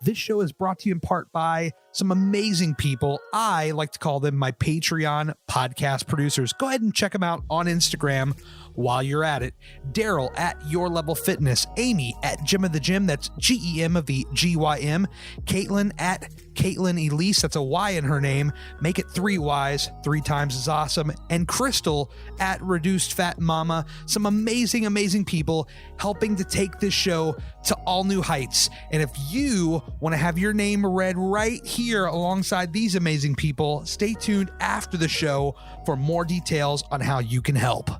This show is brought to you in part by some amazing people. I like to call them my Patreon podcast producers. Go ahead and check them out on Instagram while you're at it. Daryl at Your Level Fitness, Amy at Gym of the Gym, that's GEM of the GYM, Caitlin at Caitlin Elise, that's a Y in her name, make it 3 Ys, 3 times is awesome, and Crystal at Reduced Fat Mama. Some amazing people helping to take this show to all new heights. And if you want to have your name read right here alongside these amazing people, stay tuned after the show for more details on how you can help.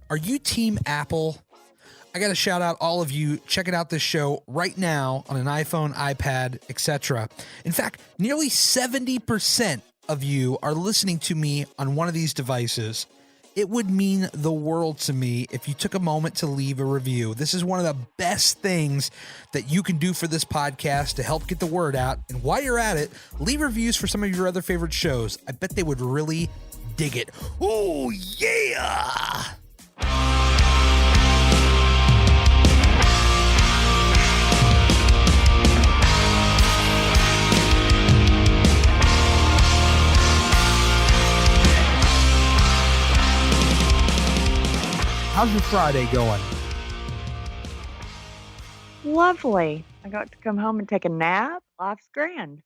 Are you Team Apple? I got to shout out all of you checking out this show right now on an iPhone, iPad, etc. In fact, nearly 70% of you are listening to me on one of these devices. It would mean the world to me if you took a moment to leave a review. This is one of the best things that you can do for this podcast to help get the word out. And while you're at it, leave reviews for some of your other favorite shows. I bet they would really dig it. Oh, yeah! How's your Friday going? Lovely. I got to come home and take a nap. Life's grand.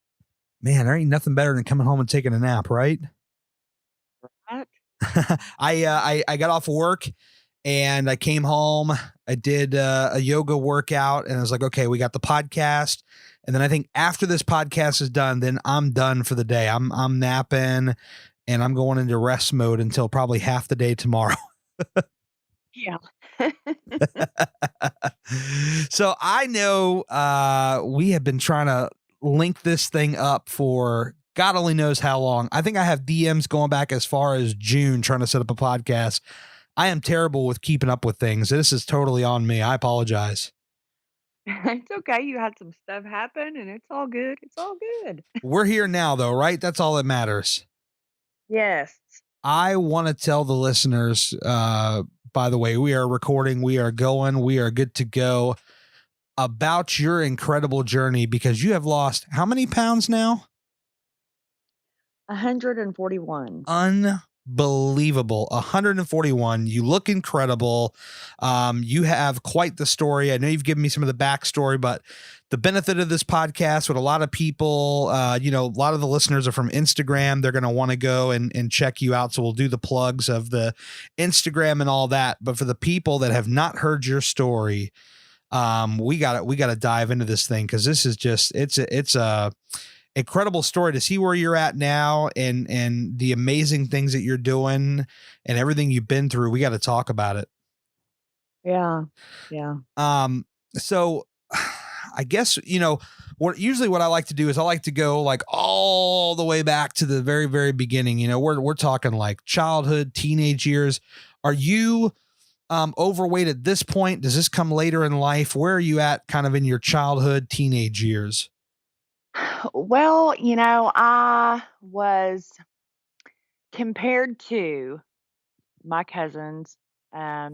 Man, there ain't nothing better than coming home and taking a nap, right? Right? I got off work and I came home. I did a yoga workout and I was like, okay, we got the podcast. And then I think after this podcast is done, then I'm done for the day. I'm napping and I'm going into rest mode until probably half the day tomorrow. Yeah. So I know we have been trying to link this thing up for God only knows how long. I think I have DMs going back as far as June trying to set up a podcast. I am terrible with keeping up with things. This is totally on me. I apologize. It's okay. You had some stuff happen and it's all good. It's all good. We're here now though, right? That's all that matters. Yes. I want to tell the listeners, by the way, we are recording, we are going, we are good to go, about your incredible journey, because you have lost how many pounds now? 141. Unbelievable. 141. You look incredible. You have quite the story. I know you've given me some of the backstory, but the benefit of this podcast with a lot of people, a lot of the listeners are from Instagram. They're going to want to go and check you out. So we'll do the plugs of the Instagram and all that. But for the people that have not heard your story, we got to dive into this thing, because this is just, it's a incredible story to see where you're at now and the amazing things that you're doing and everything you've been through. We got to talk about it. Yeah. So I guess, what I like to do is I like to go like all the way back to the very, very beginning. We're talking like childhood, teenage years. Are you overweight at this point? Does this come later in life? Where are you at kind of in your childhood, teenage years? Well, I was, compared to my cousins, I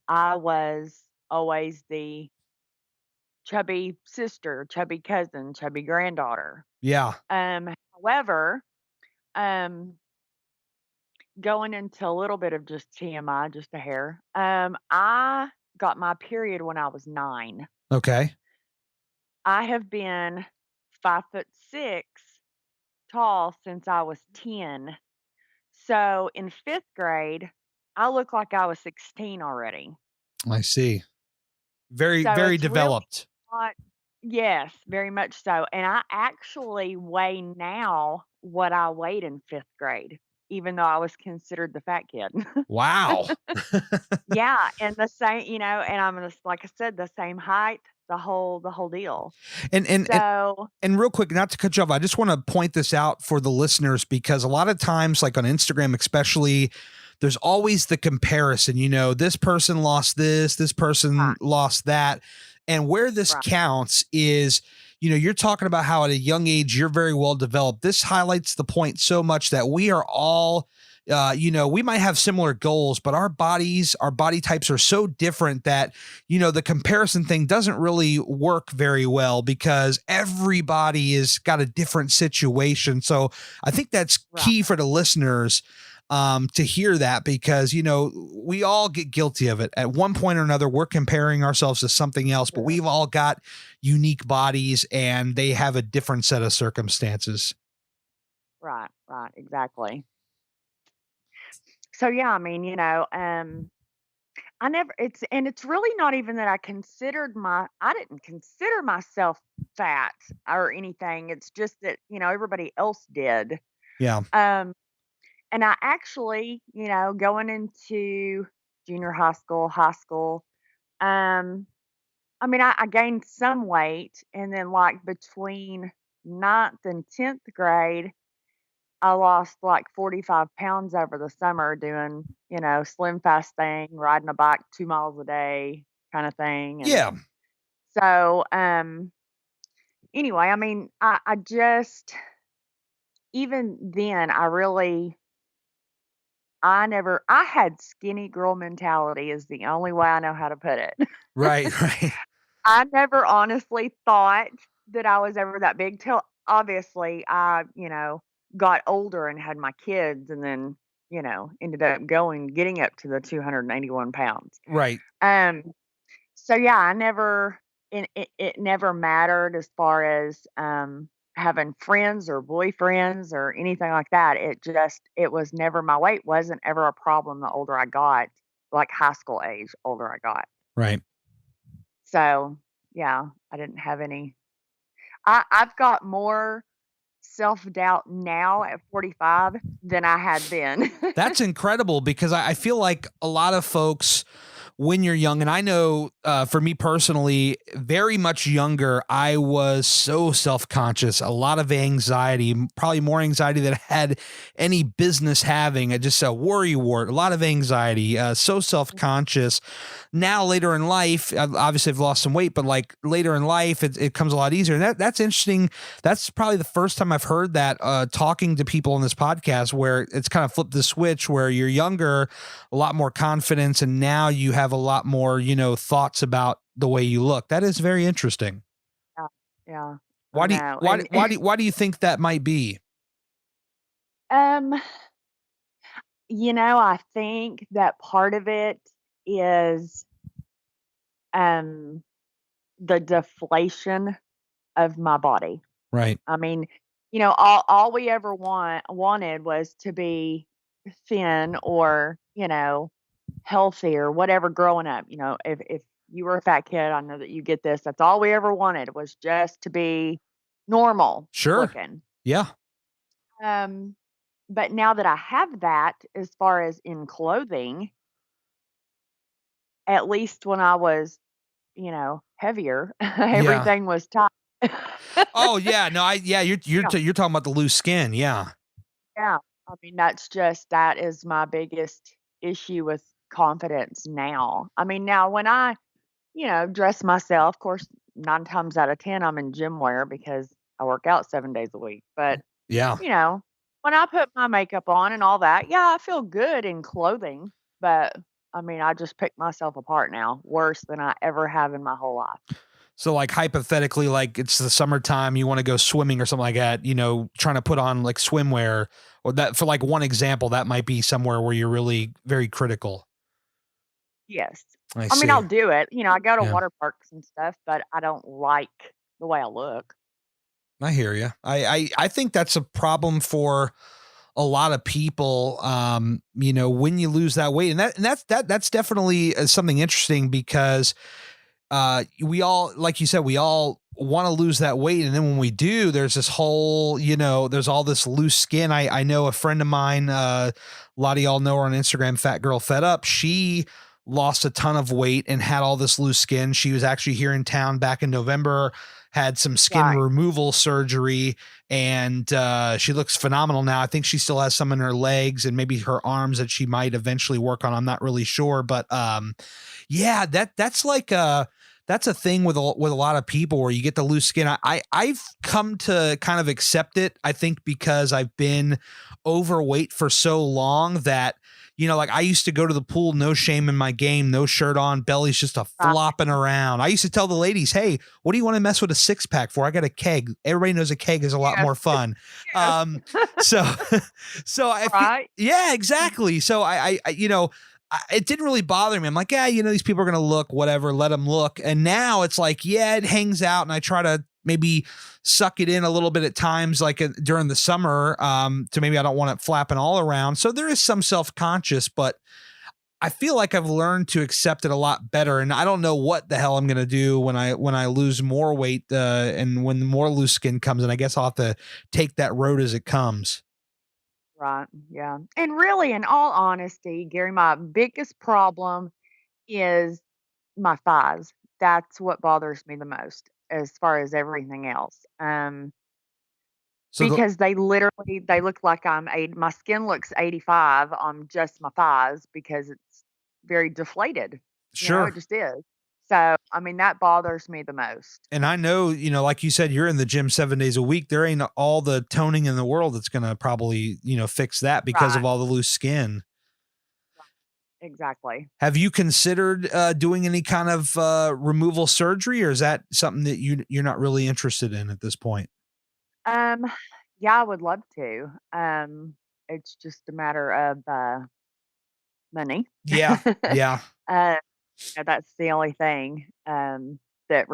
was always the chubby sister, chubby cousin, chubby granddaughter. Yeah. However, going into a little bit of just TMI, just a hair. I got my period when I was 9. Okay. I have been 5'6" tall since I was 10. So in 5th grade, I looked like I was 16 already. I see. Very, So very it's developed. really not, yes, very much so. And I actually weigh now what I weighed in 5th grade, even though I was considered the fat kid. Wow. Yeah, and the same, and I'm just, like I said, the same height, the whole deal. And So real quick, not to cut you off, I just want to point this out for the listeners, because a lot of times, like on Instagram especially, there's always the comparison. This person lost this person Right. lost that. And where this Right. counts is, you're talking about how at a young age you're very well developed. This highlights the point so much that we are all we might have similar goals, but our body types are so different that, the comparison thing doesn't really work very well because everybody has got a different situation. So I think that's Right. key for the listeners to hear that, because, we all get guilty of it at one point or another. We're comparing ourselves to something else, but Sure. we've all got unique bodies and they have a different set of circumstances. Right. Right. Exactly. So yeah, I mean, I never it's really not even that I didn't consider myself fat or anything. It's just that, everybody else did. Yeah. Um and I actually, going into junior high school, um I mean, I gained some weight, and then like between ninth and 10th grade, I lost like 45 pounds over the summer doing, slim fast thing, riding a bike 2 miles a day kind of thing. And Yeah. so, anyway, I mean, I just, even then, I had skinny girl mentality is the only way I know how to put it. Right. Right. I never honestly thought that I was ever that big till obviously I, got older and had my kids and then, ended up getting up to the 281 pounds. Right. Um, so yeah, it never mattered as far as, having friends or boyfriends or anything like that. It was never my weight wasn't ever a problem the older I got, like high school age, older I got. Right. So, yeah, I didn't have any I've got more self-doubt now at 45 than I had then. That's incredible, because I feel like a lot of folks, when you're young, and I know for me personally, very much younger, I was so self-conscious, a lot of anxiety, probably more anxiety than I had any business having. I just a worry wart, a lot of anxiety, so self-conscious. Now later in life, obviously I've lost some weight, but like later in life, it comes a lot easier. And that's interesting. That's probably the first time I've heard that talking to people on this podcast, where it's kind of flipped the switch, where you're younger, a lot more confidence, and now you have a lot more, thoughts about the way you look. That is very interesting. Yeah, yeah, I Why do you, know, why, and why do you think that might be? um, I think that part of it is, um, the deflation of my body. Right. I mean, all we ever wanted was to be thin or, healthy or whatever growing up. If you were a fat kid, I know that you get this. That's all we ever wanted was just to be normal Sure. looking. Yeah. Um, but now that I have that, as far as in clothing, at least when I was, heavier, Yeah. everything was tight. Oh yeah. No, yeah, you're talking about the loose skin. Yeah. Yeah. I mean, that is my biggest issue with confidence now. I mean, now when I, dress myself, of course, 9 times out of 10, I'm in gym wear because I work out 7 days a week. But, Yeah. you know, when I put my makeup on and all that, yeah, I feel good in clothing. But I mean, I just pick myself apart now worse than I ever have in my whole life. So like hypothetically, like it's the summertime, you want to go swimming or something like that, trying to put on like swimwear, or that, for like one example, that might be somewhere where you're really very critical. Yes. I I mean, I'll see. do it. I go to Yeah. water parks and stuff, but I don't like the way I look. I hear you. I think that's a problem for a lot of people. When you lose that weight, and that's definitely something interesting, because we all, like you said, we all want to lose that weight. And then when we do, there's this whole, there's all this loose skin. I know a friend of mine, a lot of y'all know her on Instagram, Fat Girl Fed Up. She lost a ton of weight and had all this loose skin. She was actually here in town back in November, had some skin Right. removal surgery, and she looks phenomenal now. I think she still has some in her legs and maybe her arms that she might eventually work on. I'm not really sure, but yeah, that's like that's a thing with with a lot of people where you get the loose skin. I've come to kind of accept it. I think because I've been overweight for so long that, like I used to go to the pool, no shame in my game, no shirt on, belly's just a Right. flopping around. I used to tell the ladies, "Hey, what do you want to mess with a six pack for? I got a keg." Everybody knows a keg is a lot Yes, more fun. yes. So, so I feel, Right. yeah, exactly. So it didn't really bother me. I'm like, yeah, these people are going to look, whatever, let them look. And now it's like, yeah, it hangs out. And I try to maybe suck it in a little bit at times, like during the summer, to maybe I don't want it flapping all around. So there is some self-conscious, but I feel like I've learned to accept it a lot better. And I don't know what the hell I'm going to do when I lose more weight, and when more loose skin comes in. I guess I'll have to take that road as it comes. Right. Yeah. And really, in all honesty, Gary, my biggest problem is my thighs. That's what bothers me the most as far as everything else. So Because they look like my skin looks 85 on just my thighs because it's very deflated. It sure. just is. So, I mean, that bothers me the most. And I know, like you said, you're in the gym 7 days a week. There ain't all the toning in the world that's going to probably, fix that because Right. of all the loose skin. Exactly. Have you considered doing any kind of removal surgery, or is that something that you're not really interested in at this point? Um, yeah, I would love to. It's just a matter of money. Yeah. Yeah. uh, that's the only thing that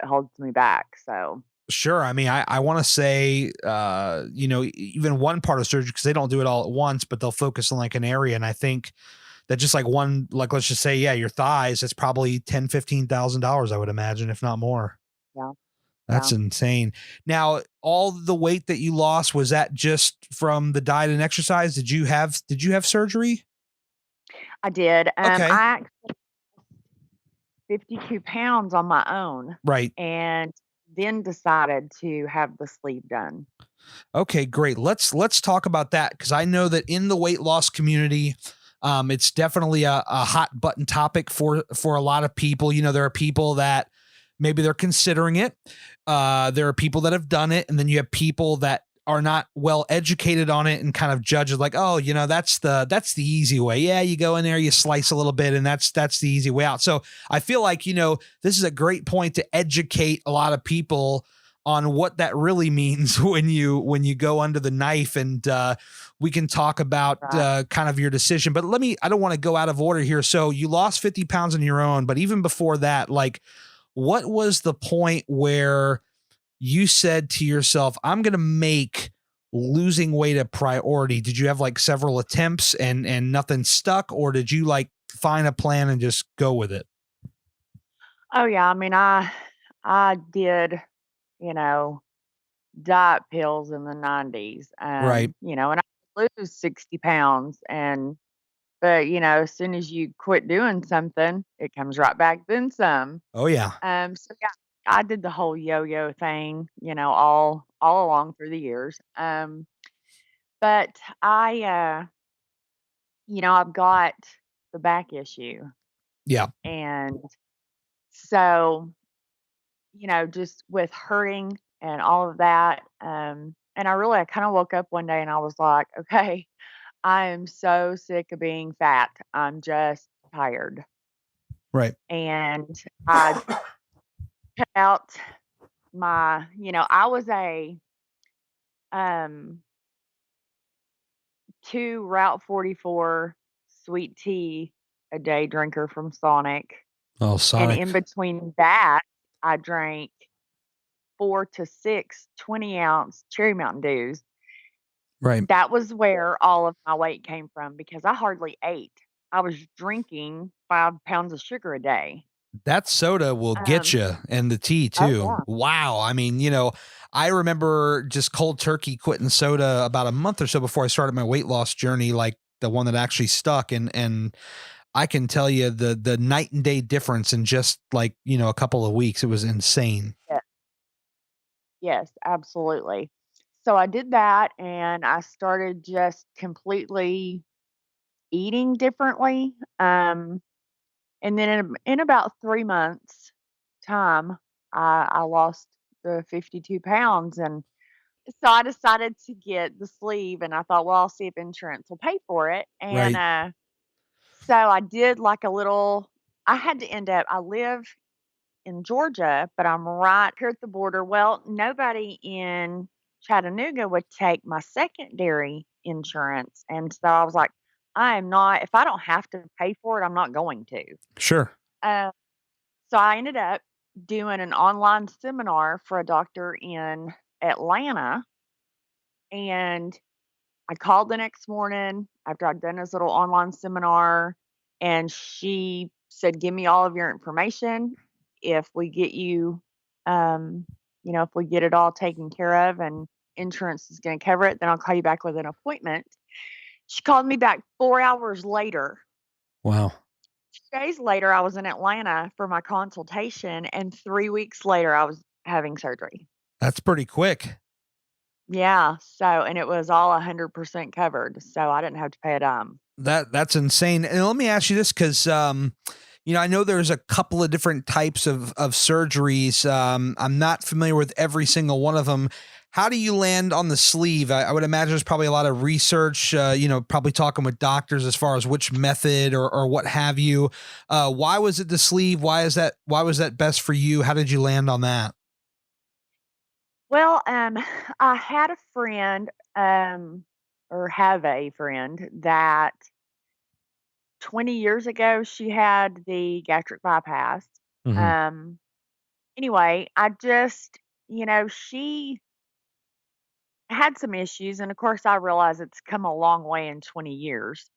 holds me back. So, Sure. I mean, I want to say, even one part of surgery, because they don't do it all at once, but they'll focus on like an area. And I think that just like one, like, let's just say, yeah, your thighs, it's probably $10,000, $15,000, I would imagine, if not more. yeah, That's yeah, insane. Now, all the weight that you lost, was that just from the diet and exercise? Did you have surgery? I did. Okay. I actually 52 pounds on my own Right. and then decided to have the sleeve done. Okay, great. Let's talk about that, because I know that in the weight loss community, it's definitely a hot button topic for a lot of people. There are people that maybe they're considering it. There are people that have done it, and then you have people that are not well educated on it and kind of judge it like, oh, that's the easy way. Yeah, you go in there, you slice a little bit, and that's the easy way out. So I feel like this is a great point to educate a lot of people on what that really means when you go under the knife, and we can talk about Right. kind of your decision. But I don't want to go out of order here. So you lost 50 pounds on your own, but even before that, like, what was the point where you said to yourself, I'm going to make losing weight a priority? Did you have like several attempts and nothing stuck, or did you like find a plan and just go with it? Oh yeah, I mean I did, you know, diet pills in the 90s. Right. And I lose 60 pounds but as soon as you quit doing something, it comes right back then some. Oh yeah. So yeah, I did the whole yo-yo thing, all along through the years. But I've got the back issue. Yeah. And so, just with hurting and all of that, and I kind of woke up one day and I was like, okay, I am so sick of being fat. I'm just tired. Right. And I cut out I was a um 2 Route 44 sweet tea a day drinker from Sonic. Oh, And Sonic. in between that, I drank 4 to 6 20-ounce Cherry Mountain Dews. Right. That was where all of my weight came from because I hardly ate. I was drinking 5 pounds of sugar a day. That soda will get Um, you, and the tea oh, too. yeah. Wow. I mean, I remember just cold turkey quitting soda about a month or so before I started my weight loss journey, like the one that actually stuck. And I can tell you the night and day difference in just like, a couple of weeks. It was insane. Yeah. Yes, absolutely. So I did that and I started just completely eating differently. And then in about 3 months time, I lost the 52 pounds. And so I decided to get the sleeve, and I thought, well, I'll see if insurance will pay for it. And Right. so I did like a little, I had to end up, I live in Georgia, but I'm right here at the border. Well, nobody in Chattanooga would take my secondary insurance. And so I was like, I am not, if I don't have to pay for it, I'm not going to. Sure. Uh, so I ended up doing an online seminar for a doctor in Atlanta. And I called the next morning after I'd done this little online seminar, and she said, "Give me all of your information. If we get you, um, if we get it all taken care of and insurance is going to cover it, then I'll call you back with an appointment." She called me back 4 hours later. Wow. 2 days later, I was in Atlanta for my consultation, and 3 weeks later, I was having surgery. That's pretty quick. Yeah. So, and it was all 100% covered. So I didn't have to pay a dime. That's insane. And let me ask you this, because I know there's a couple of different types of surgeries. I'm not familiar with every single one of them. How do you land on the sleeve? I would imagine there's probably a lot of research, probably talking with doctors as far as which method or what have you. Why was it the sleeve? Why was that best for you? How did you land on that? Well, I had a friend, or have a friend that 20 years ago she had the gastric bypass. Mhm. Um, anyway, I just, she had some issues, and of course, I realize it's come a long way in 20 years.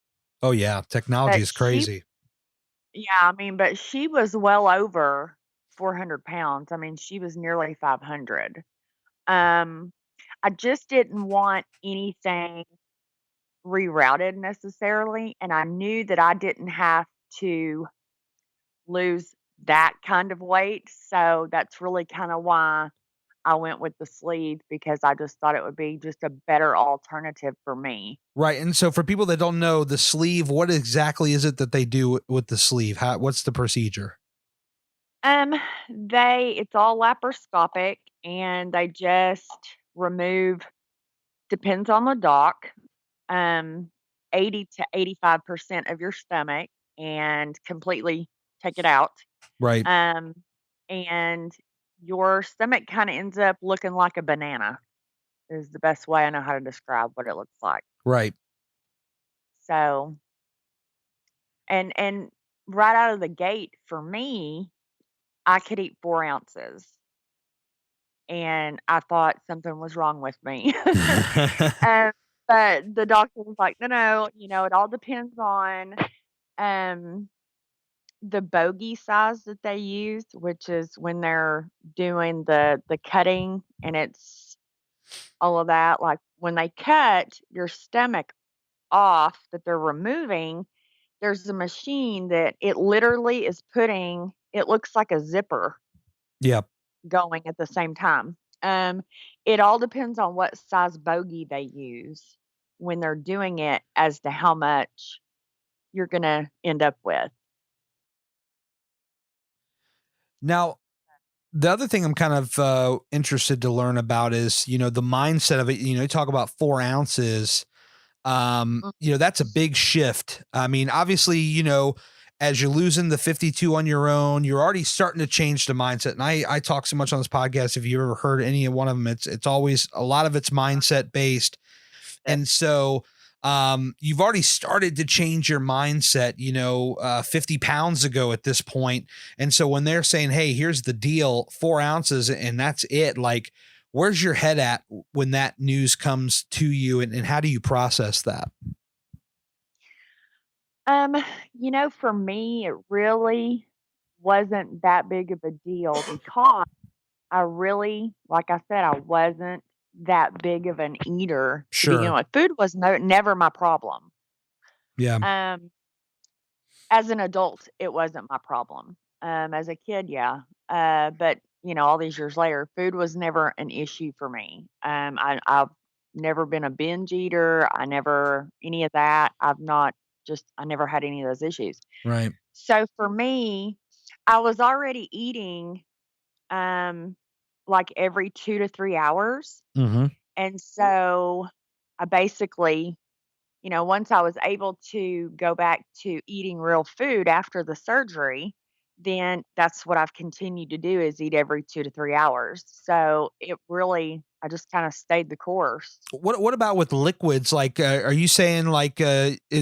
Oh yeah, technology But is crazy. yeah, I mean, but she was well over 400 pounds. I mean, she was nearly 500. Um, I just didn't want anything rerouted necessarily, and I knew that I didn't have to lose that kind of weight, so that's really kinda why I went with the sleeve, because I just thought it would be just a better alternative for me. Right. And so for people that don't know the sleeve, what exactly is it that they do with the sleeve? What's the procedure? Um, it's all laparoscopic, and they just remove, depends on the doc, um, 80 to 85% of your stomach and completely take it out. Right. Um, and your stomach kinda ends up looking like a banana, is the best way I know how to describe what it looks like. Right. So, and right out of the gate for me, I could eat 4 ounces, and I thought something was wrong with me. Um, but the doctor was like, "No, no, it all depends on, um, the bogey size that they use," which is when they're doing the cutting, and it's all of that. Like, when they cut your stomach off that they're removing, there's a machine that it literally is putting, it looks like a zipper Yep. going at the same time. Um, it all depends on what size bogey they use when they're doing it as to how much you're gonna end up with. Now, the other thing I'm kind of interested to learn about is, the mindset of it. You talk about 4 ounces. Mm. That's a big shift. I mean, obviously, as you're losing the 52 on your own, you're already starting to change the mindset. And I talk so much on this podcast. If you ever heard any of one of them, it's always a lot of it's mindset based. And so you've already started to change your mindset, 50 pounds ago at this point. And so when they're saying, hey, here's the deal, 4 ounces and that's it, like, where's your head at when that news comes to you, and how do you process that? Um, for me, it really wasn't that big of a deal because I really, like I said, I wasn't that big of an eater to begin Sure. with. Food was never my problem. Yeah. Um, as an adult, it wasn't my problem. As a kid, yeah. But all these years later, food was never an issue for me. I've never been a binge eater. I never any of that. I never had any of those issues. Right. So for me, I was already eating. um, like every 2 to 3 hours. Mhm. And so I basically, once I was able to go back to eating real food after the surgery, then that's what I've continued to do is eat every 2 to 3 hours. So it really I just kinda stayed the course. What about with liquids? Like, are you saying like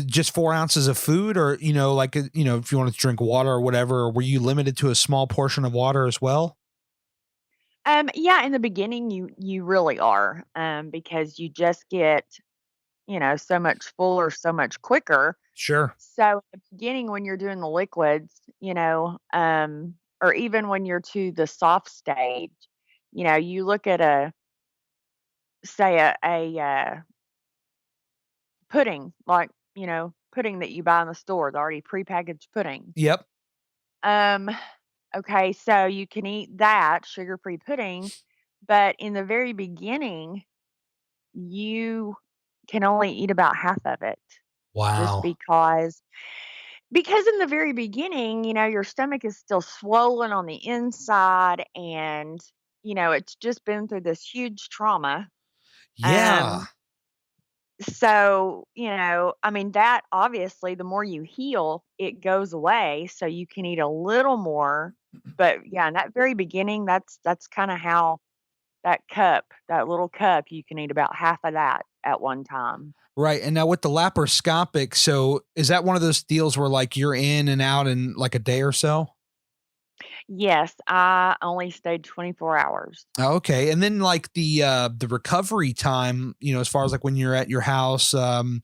just 4 ounces of food, or like if you wanted to drink water or whatever, or were you limited to a small portion of water as well? Yeah, in the beginning, you really are, because you just get, so much fuller so much quicker. Sure. So, at the beginning, when you're doing the liquids, or even when you're to the soft stage, you look at say a pudding, like, pudding that you buy in the store, the already prepackaged pudding. Yep. Um, okay, so you can eat that sugar-free pudding, but in the very beginning, you can only eat about half of it just Wow. because in the very beginning, your stomach is still swollen on the inside and, it's just been through this huge trauma. Yeah. Um, so, I mean, that obviously the more you heal, it goes away. So you can eat a little more. But yeah, in that very beginning, that's kind of how that little cup, you can eat about half of that at one time. Right. And now with the laparoscopic, so is that one of those deals where like you're in and out in like a day or so? Yes, I only stayed 24 hours. Oh, okay. And then like the recovery time, as far as like when you're at your house, kind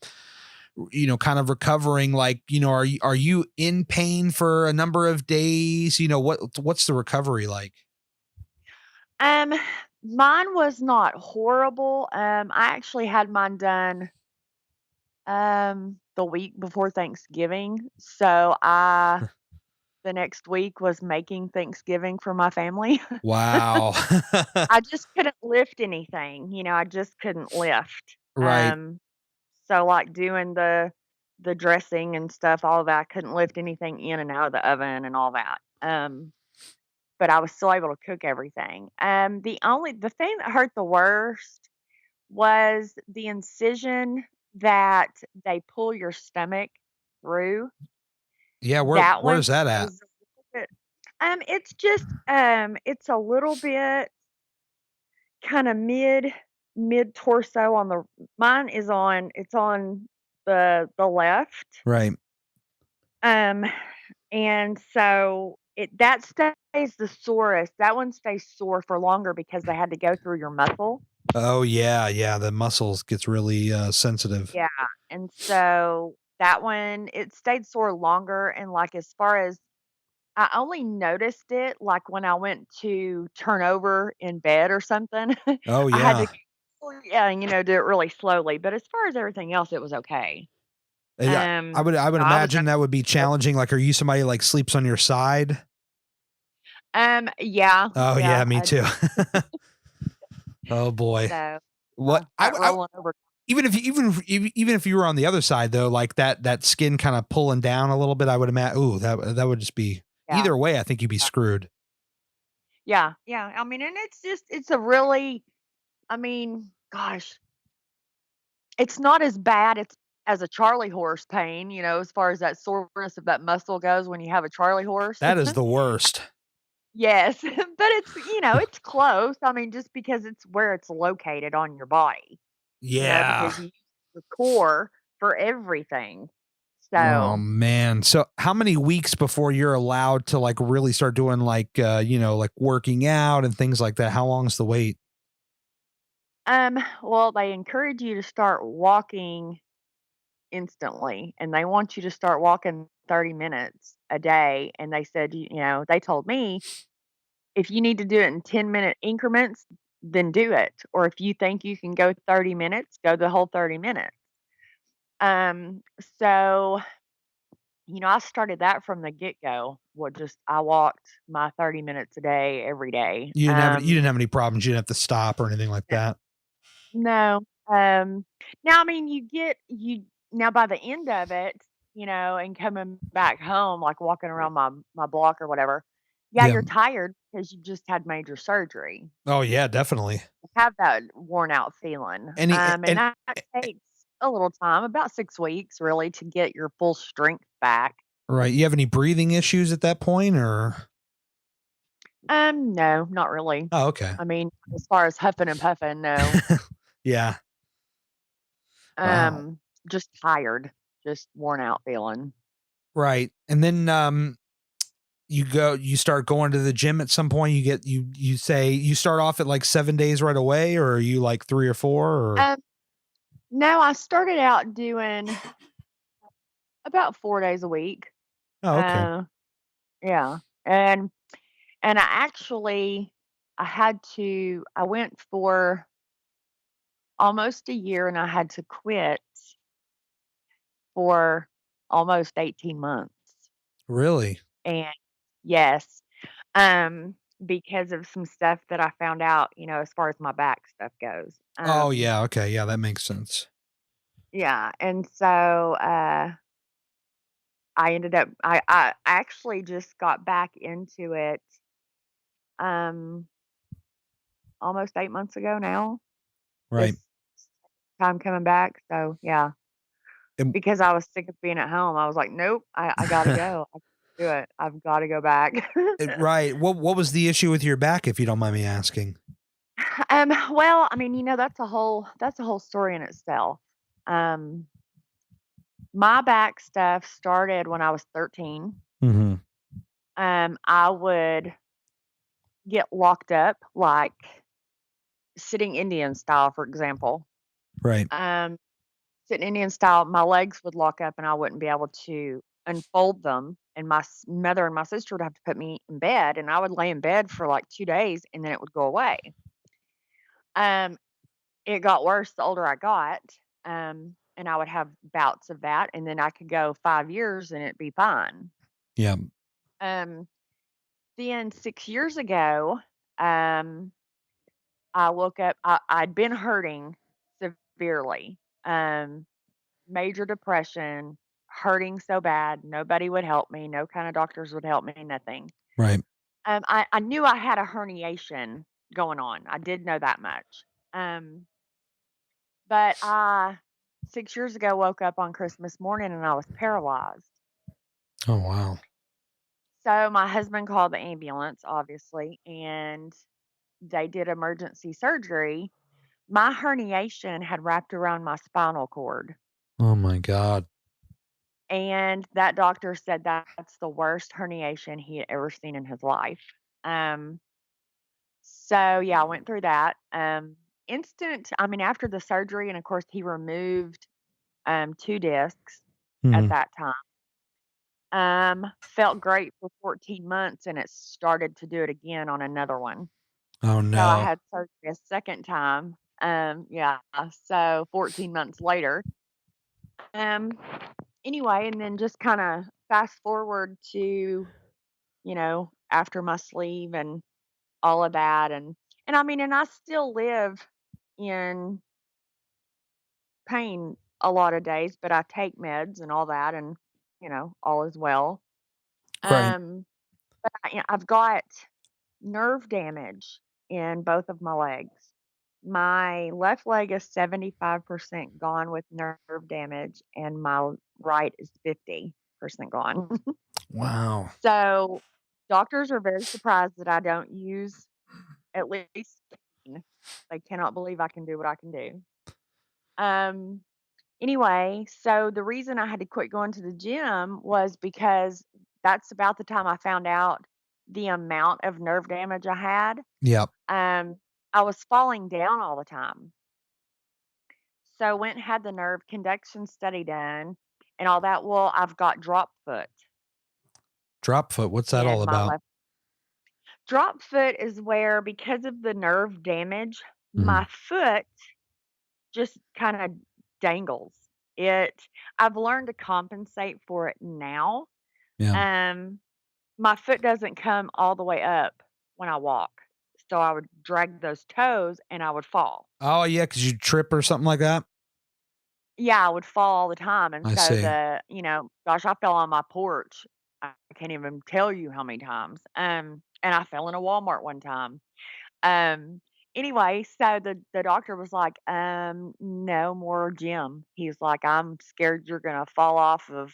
of recovering, like, are you in pain for a number of days? What's the recovery like? Um, Mine was not horrible. I actually had mine done the week before Thanksgiving. So the next week was making Thanksgiving for my family. Wow. I just couldn't lift anything, I just couldn't lift. Right. Um, so like doing the dressing and stuff, all of that, I couldn't lift anything in and out of the oven and all that. But I was still able to cook everything. The thing that hurt the worst was the incision that they pull your stomach through. Yeah, That one where's that at? is a little bit it's a little bit kinda mid torso on the mine is on it's on the left. Right. Um, and so that stays the sorest. That one stays sore for longer because they had to go through your muscle. Oh yeah, yeah. The muscles gets really sensitive. Yeah, and so that one, it stayed sore longer, and, like, as far as I only noticed it, like, when I went to turn over in bed or something. Oh I had to yeah. oh, yeah, and, do it really slowly, but as far as everything else, it was okay. Yeah, I would I was imagine that would be challenging. Like, are you somebody like sleeps on your side? yeah, Oh yeah, yeah, me I too. Oh boy. so, What that rolling over. even if you were on the other side though, like that skin kind of pulling down a little bit, I would imagine. Ooh, that would just be Yeah, either way. I think you'd be screwed. yeah, yeah, I mean, and it's a really I mean, gosh, it's not as bad as a Charlie horse pain, as far as that soreness of that muscle goes when you have a Charlie horse. That is the worst. Yes, but it's close. I mean, just because it's where it's located on your body, Yeah. because you use the core for everything. Oh So, man. So how many weeks before you're allowed to like really start doing like like working out and things like that? How long's the wait? well, they encourage you to start walking instantly, and they want you to start walking 30 minutes a day. And they said, they told me if you need to do it in 10-minute increments, then do it. Or if you think you can go 30 minutes, go the whole 30 minutes. So, I started that from the get go. I walked my 30 minutes a day every day. You didn't have any problems. You didn't have to stop or anything like that. No. Now, I mean, now by the end of it, and coming back home, like walking around my block or whatever, yeah, Yeah. you're tired because you just had major surgery. Oh yeah, definitely. Have that worn out feeling. Any And that takes a little time, about 6 weeks really to get your full strength back. right. You have any breathing issues at that point or? No, not really. Oh, okay. I mean, as far as huffing and puffing, no. Yeah. Wow. Um, just tired, just worn out feeling. Right. And then you start going to the gym at some point. You say you start off at like 7 days right away, or are you like 3 or 4 or? Um, no, I started out doing about 4 days a week. Oh, okay. Uh, yeah, and I went for almost a year, and I had to quit for almost 18 months. Really? And yes, um, because of some stuff that I found out, as far as my back stuff goes. Oh, yeah. Okay. Yeah, that makes sense. Yeah, and so, I ended up I actually just got back into it, um, almost 8 months ago now, this Right. time coming back, so, yeah, And because I was sick of being at home, I was like, "Nope, I gotta go. I can't do it. I've gotta go back." right. What was the issue with your back, if you don't mind me asking? Well, I mean, that's a whole story in itself. Um, my back stuff started when I was 13. Mhm. I would get locked up, like sitting Indian style, for example. Right. Um, Sitting Indian style, my legs would lock up and I wouldn't be able to unfold them. And my mother and my sister would have to put me in bed, and I would lay in bed for like 2 days, and then it would go away. Um, it got worse the older I got, and I would have bouts of that, and then I could go 5 years and it'd be fine. Yeah. Um, then 6 years ago, um, I woke up. I'd been hurting severely. Major depression, hurting so bad, nobody would help me, no kind of doctors would help me, nothing. Right. I knew I had a herniation going on. I did know that much. But I 6 years ago woke up on Christmas morning and I was paralyzed. Oh, wow. So my husband called the ambulance, obviously, and they did emergency surgery. My herniation had wrapped around my spinal cord. Oh my god. And that doctor said that's the worst herniation he had ever seen in his life. Um, so yeah, I went through that. I mean, after the surgery, and of course, he removed 2 discs at Mhm. that time. Felt great for 14 months, and it started to do it again on another one. Oh, So I no. had surgery a second time. Yeah, so 14 months later. Um, anyway, and then just kind of fast forward to, after my sleeve and all of that, and I mean, and I still live in pain a lot of days, but I take meds and all that, and all is well. Right. Um, but I've got nerve damage in both of my legs. My left leg is 75% gone with nerve damage, and my right is 50% gone. Wow. So doctors are very surprised that I don't use at least pain. They cannot believe I can do what I can do. Um, anyway, so the reason I had to quit going to the gym was because that's about the time I found out the amount of nerve damage I had. Yep. Um, I was falling down all the time. So went and had the nerve conduction study done and all that. Well, I've got drop foot Drop foot, what's that all in my about? left. Drop foot is where, because of the nerve damage, my Mhm. foot just kind of dangles. It I've learned to compensate for it now. Yeah. Um my foot doesn't come all the way up when I walk. So I would drag those toes and I would fall. Oh, yeah, 'cause you trip or something like that? Yeah, I would fall all the time, and I so see. gosh, I fell on my porch. I can't even tell you how many times. and I fell in a Walmart one time. Um, anyway, so the doctor was like, no more gym. He's like, I'm scared you're gonna fall off of,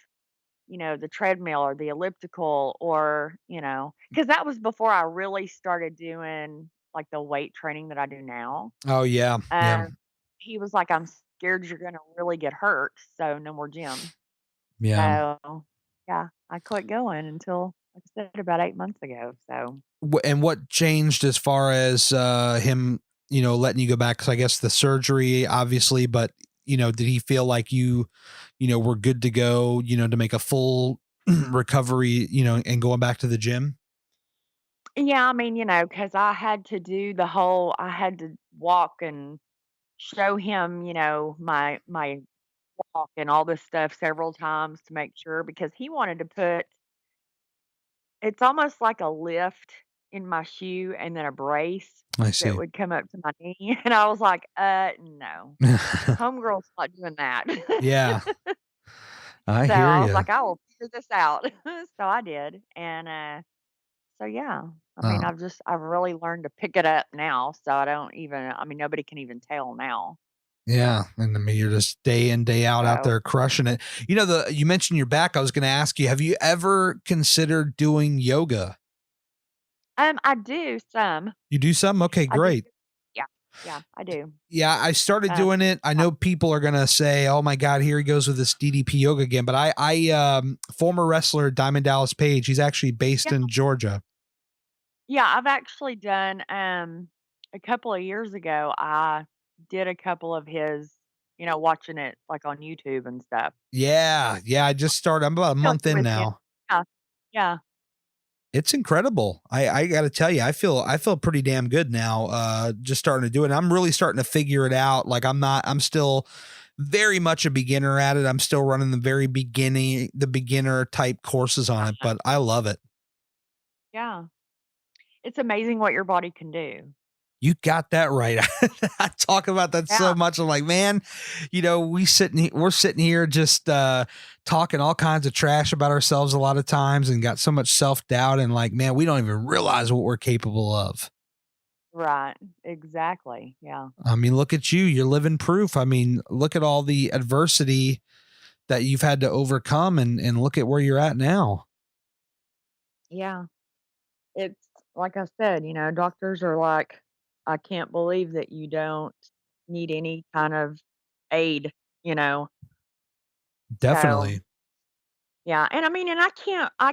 the treadmill or the elliptical or, because that was before I really started doing like the weight training that I do now. Oh, yeah, yeah, Um, he was like, I'm scared you're gonna really get hurt, so no more gym. yeah. So yeah, I quit going until, like I said, about 8 months ago. So And what changed as far as him, letting you go back? Because I guess the surgery, obviously, but did he feel like you were good to go, to make a full recovery, and going back to the gym? yeah, I mean, because I had to walk and show him, my walk and all this stuff several times to make sure because he wanted to put it's almost like a lift in my shoe and then a brace I that see. would come up to my knee, and I was like, no. Homegirl's not doing that." Yeah, I So, hear I was you. like, "I will figure this out." So, I did, and, so, yeah. I mean, I've really learned to pick it up now, so I mean, nobody can even tell now. Yeah, and I mean, you're just day in, day out So, there crushing it. You mentioned your back. I was going to ask you, have you ever considered doing yoga? I do some. You do some? Okay, I do. great. Yeah, yeah, I do. Yeah, I started Um, doing it. I yeah, know people are gonna say, "Oh my God, here he goes with this DDP yoga again." But former wrestler Diamond Dallas Page. He's actually based yeah, in Georgia. yeah, I've actually done, a couple of years ago, I did a couple of his, watching it, like, on YouTube and stuff. Yeah, yeah. I just started. I'm about a month in With him. now. Yeah, yeah, It's incredible. I got to tell you, I feel pretty damn good now. Just starting to do it. I'm really starting to figure it out. Like I'm not. I'm still very much a beginner at it. I'm still running the beginner type courses on it, but I love it. yeah. It's amazing what your body can do. You got that right. I talk about that so Yeah, much. I'm like, man, we're sitting here just talking all kinds of trash about ourselves a lot of times and got so much self-doubt and like, man, we don't even realize what we're capable of. right, exactly, yeah, I mean, look at you. You're living proof. I mean, look at all the adversity that you've had to overcome and look at where you're at now. yeah. It's like I said, doctors are like, "I can't believe that you don't need any kind of aid," you know? So, Definitely. yeah, and I mean, and I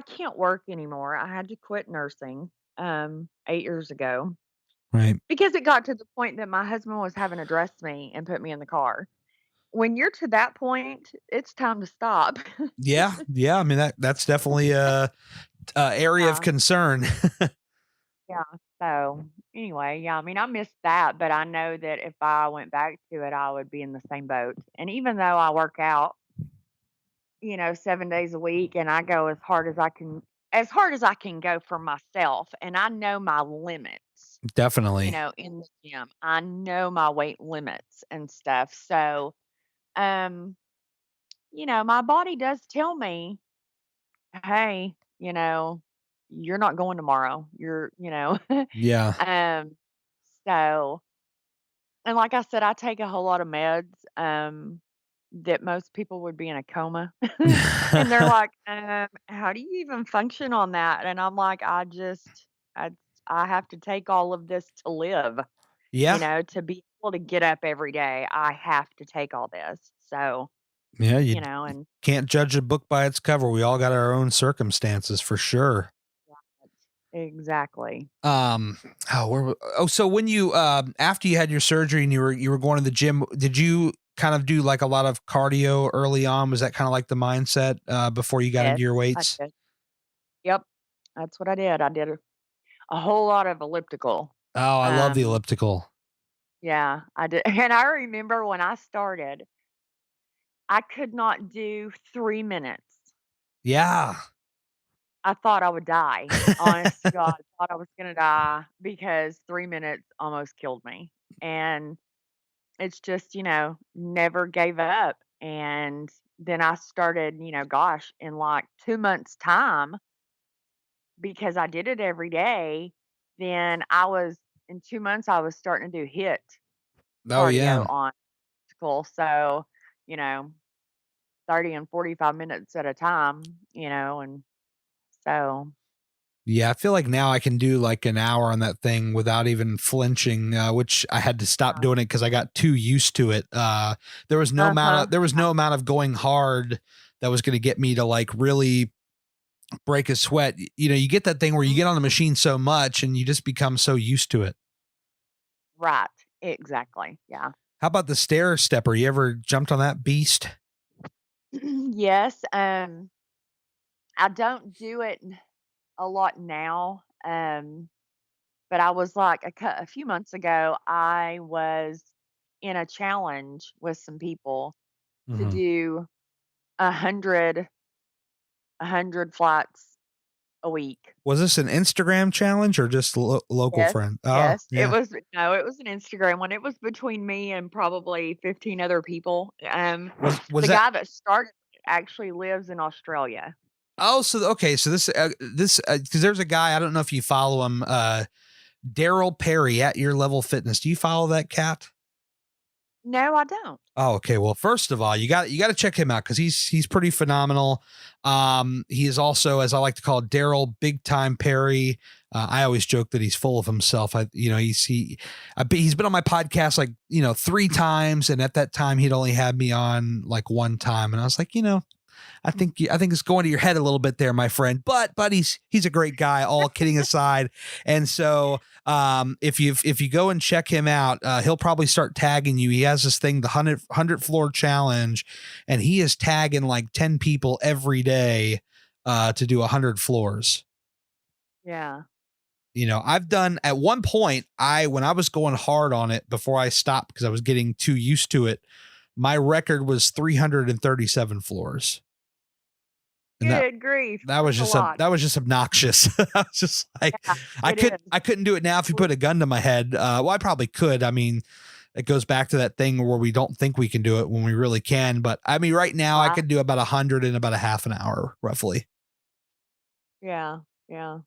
can't work anymore. I had to quit nursing, 8 years ago Right. because it got to the point that my husband was having to dress me and put me in the car. When you're to that point, it's time to stop. Yeah. Yeah. I mean, that's definitely a area of Yeah, concern. yeah. So, anyway, yeah, I mean, I missed that, but I know that if I went back to it, I would be in the same boat. And even though I work out, 7 days a week and I go as hard as I can go for myself, and I know my limits, Definitely. in the gym. I know my weight limits and stuff. So, um, my body does tell me, "Hey, you're not going tomorrow. Yeah. um, so and like I said, I take a whole lot of meds, that most people would be in a coma. And they're like, how do you even function on that?" And I'm like, I I have to take all of this to live, Yeah. to be able to get up every day. I have to take all this. So, Yeah, you and can't judge a book by its cover. We all got our own circumstances for sure. exactly. Um, so when you after you had your surgery and you were going to the gym, did you kind of do like a lot of cardio early on? Was that kind of like the mindset before you got Yes, into your I weights? did. Yep. That's what I did. I did a whole lot of elliptical. Oh, I love the Um, elliptical. yeah, I did. And I remember when I started, I could not do 3 minutes. Yeah. I thought I would die. Honest to God, I thought I was gonna die because 3 minutes almost killed me. And it's just, never gave up. And then I started, gosh, in like 2 months' time, because I did it every day, then I was in 2 months, I was starting to do HIIT Oh yeah. cardio on school. So, you know, 30 and 45 minutes at a time, and so Yeah, I feel like now I can do like an hour on that thing without even flinching, which I had to stop doing it because I got too used to it. uh-huh. There was no amount of going hard that was going to get me to like really break a sweat. You know, you get that thing where you Mhm. get on the machine so much and you just become so used to it. Right. Exactly. Yeah. How about the stair stepper? You ever jumped on that beast? Yes, I don't do it a lot now, but I was like a few months ago, I was in a challenge with some people to Mm-hmm. do a 100 flights a week. Was this an Instagram challenge or just local Yes, friend? Oh, yes, yeah. it was an Instagram one. It was between me and probably 15 other people. Was The that? guy that started it actually lives in Australia. Oh, so okay, so this because there's a guy, I don't know if you follow him, Daryl Perry at Your Level Fitness. Do you follow that cat? No, I don't. Oh, okay. Well, first of all, you got to check him out because he's pretty phenomenal. He is also, as I like to call it, Daryl Big Time Perry. I always joke that he's full of himself. He's been on my podcast like 3 times, and at that time he'd only had me on like one time, and I was like, I think it's going to your head a little bit there, my friend. But he's a great guy. All kidding aside, and so if you go and check him out, he'll probably start tagging you. He has this thing, the 100 floor challenge, and he is tagging like 10 people every day to do 100 floors. Yeah. I've done at one point. When I was going hard on it before I stopped because I was getting too used to it. My record was 337 floors. And Good grief. That's a lot. that was just obnoxious. I was just like, Yeah, it is. I couldn't do it now if you put a gun to my head. Well, I probably could. I mean, it goes back to that thing where we don't think we can do it when we really can. But I mean, right now I Right. could do about 100 in about a half an hour, roughly. Yeah. Yeah.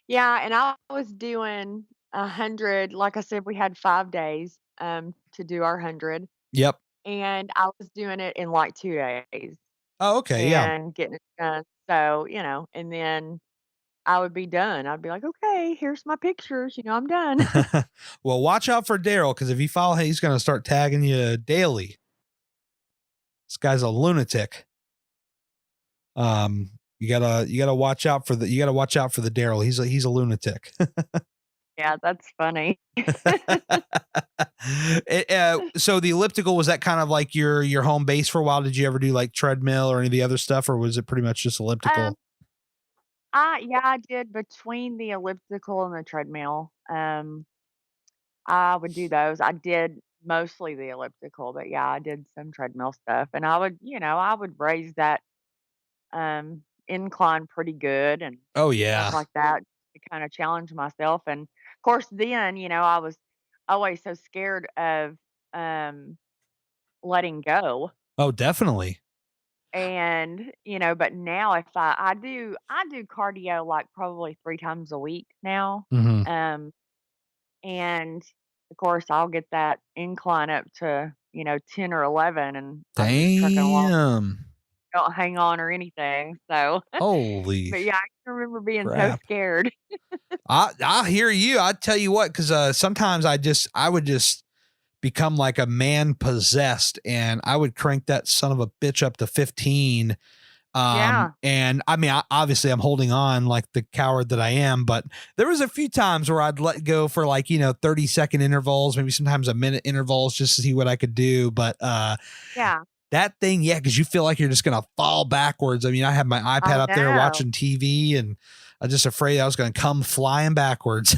Yeah, and I was doing 100, like I said, we had 5 days, to do our 100, Yep. and I was doing it in, like, 2 days Oh, okay. Yeah. and getting it done. So, and then I would be done. I'd be like, "Okay, here's my pictures, I'm done." Well, watch out for Daryl because if you follow him, he's going to start tagging you daily. This guy's a lunatic. You gotta watch out for the Daryl. He's a lunatic. Yeah, that's funny. So the elliptical, was that kind of like your home base for a while? Did you ever do like treadmill or any of the other stuff, or was it pretty much just Um, elliptical? I did between the elliptical and the treadmill. I would do those. I did mostly the elliptical, but yeah, I did some treadmill stuff, and I would raise that incline pretty good and Oh stuff yeah. like that to kind of challenge myself. And of course, then I was always so scared of um, letting go. Oh, definitely. And but now if I do cardio like probably 3 times a week now. Hmm. Um, And, of course, I'll get that incline up to, 10 or 11, and I'm just trucking along, Damn. don't hang on or anything, so Holy but, yeah, I can remember being so crap. scared. I hear you. I tell you what, because sometimes I would just become like a man possessed, and I would crank that son of a bitch up to 15. Yeah, And I mean, obviously I'm holding on like the coward that I am, but there was a few times where I'd let go for like, 30-second intervals, maybe sometimes a minute intervals just to see what I could do. But, yeah, that thing, yeah, because you feel like you're just going to fall backwards. I mean, I had my iPad I up there know. watching TV, and I was just afraid I was going to come flying backwards.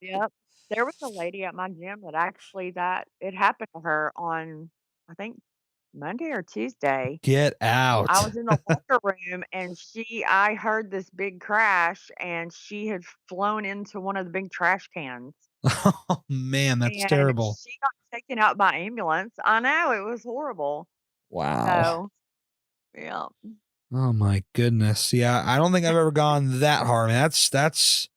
Yep. There was a lady at my gym that actually that it happened to her on, I think, Monday or Tuesday. Get I out. was in the locker room, and I heard this big crash, and she had flown into one of the big trash cans. Oh, man, that's And terrible. she got taken out by ambulance. I know, it was horrible. Wow. So, yeah. Oh my goodness. Yeah, I don't think I've ever gone that hard. I mean, that's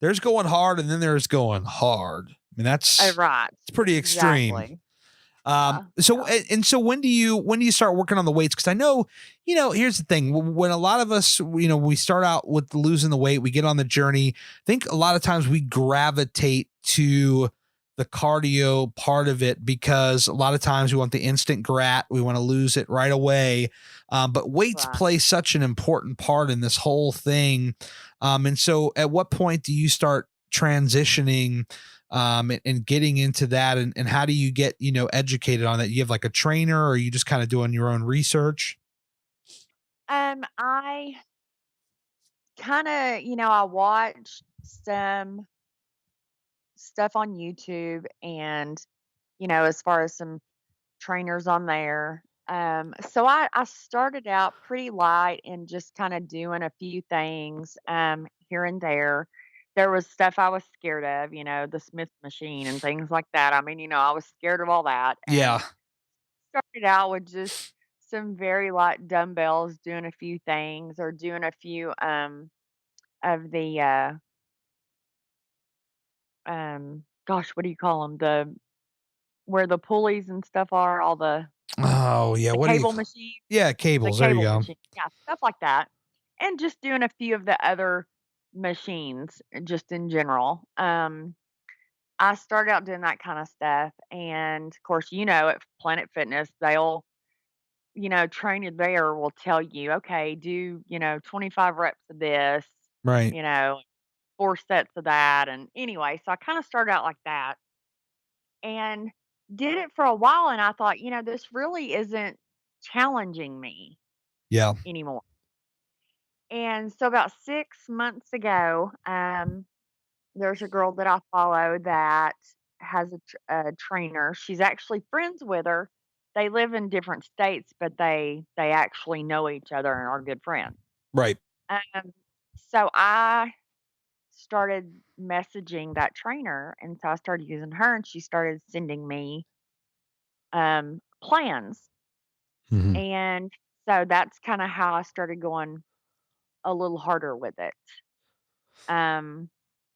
there's going hard and then there's going hard. I mean, Oh, that's right. it's pretty extreme. Exactly. So Yeah. and so when do you start working on the weights? Because I know, here's the thing. When a lot of us, we start out with losing the weight, we get on the journey. I think a lot of times we gravitate to the cardio part of it because a lot of times we want the instant grat, we want to lose it right away. But weights Right. play such an important part in this whole thing. And so, at what point do you start transitioning? And getting into that, and how do you get educated on that? You have like a trainer, or are you just kind of doing your own research? I kinda, I watched some stuff on YouTube and, as far as some trainers on there. So I started out pretty light and just kind of doing a few things here and there. There was stuff I was scared of, the Smith machine and things like that. I mean, I was scared of all that Yeah. and started out with just some very light dumbbells, doing a few things or doing a few of the gosh, what do you call them? The where the pulleys and stuff are, all Oh yeah. the What do you? cable machine. Yeah, The cables. There you cable go. machine, yeah, stuff like that, and just doing a few of the other machines, just in general. I started out doing that kinda stuff, and, of course, at Planet Fitness, they'll, trainer there will tell you, "Okay, do, 25 reps of this, Right. you know, 4 sets of that," and anyway, so I kinda started out like that, and did it for a while, and I thought, "This really isn't challenging me Yeah. anymore." And so about 6 months ago, there's a girl that I follow that has a trainer. She's actually friends with her. They live in different states, but they actually know each other and are good friends. Right. Um, so I started messaging that trainer, and so I started using her, and she started sending me plans, Hmm. and so that's kind of how I started going a little harder with it. Um,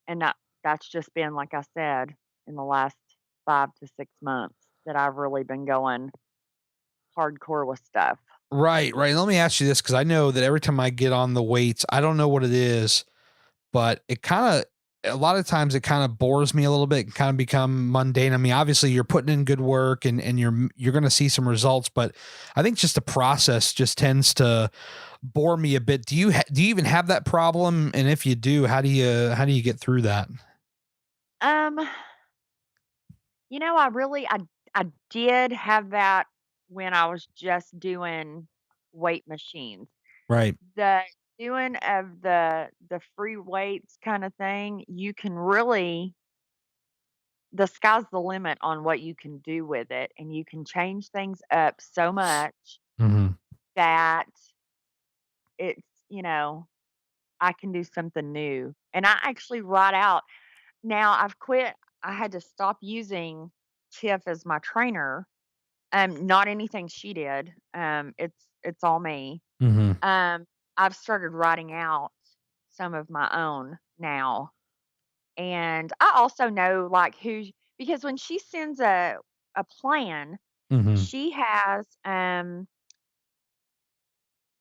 And that's just been, like I said, in the last 5 to 6 months that I've really been going hardcore with stuff. Right. Right. Let me ask you this because I know that every time I get on the weights, I don't know what it is, but it kind of a lot of times it kind of bores me a little bit and kind of become mundane. I mean, obviously you're putting in good work and you're going to see some results, but I think just the process just tends to bore me a bit. Do you even have that problem? And if you do, how do you get through that? Um, I did have that when I was just doing weight machines. Right. The doing of the free weights kinda thing, you can really the sky's the limit on what you can do with it, and you can change things up so much Hmm. that it's, I can do something new. And I actually write out now I've quit. I had to stop using Tiff as my trainer. Not anything she did. It's all me. Hmm. Um, I've started writing out some of my own now. And I also know like who because when she sends a plan, Hmm. she has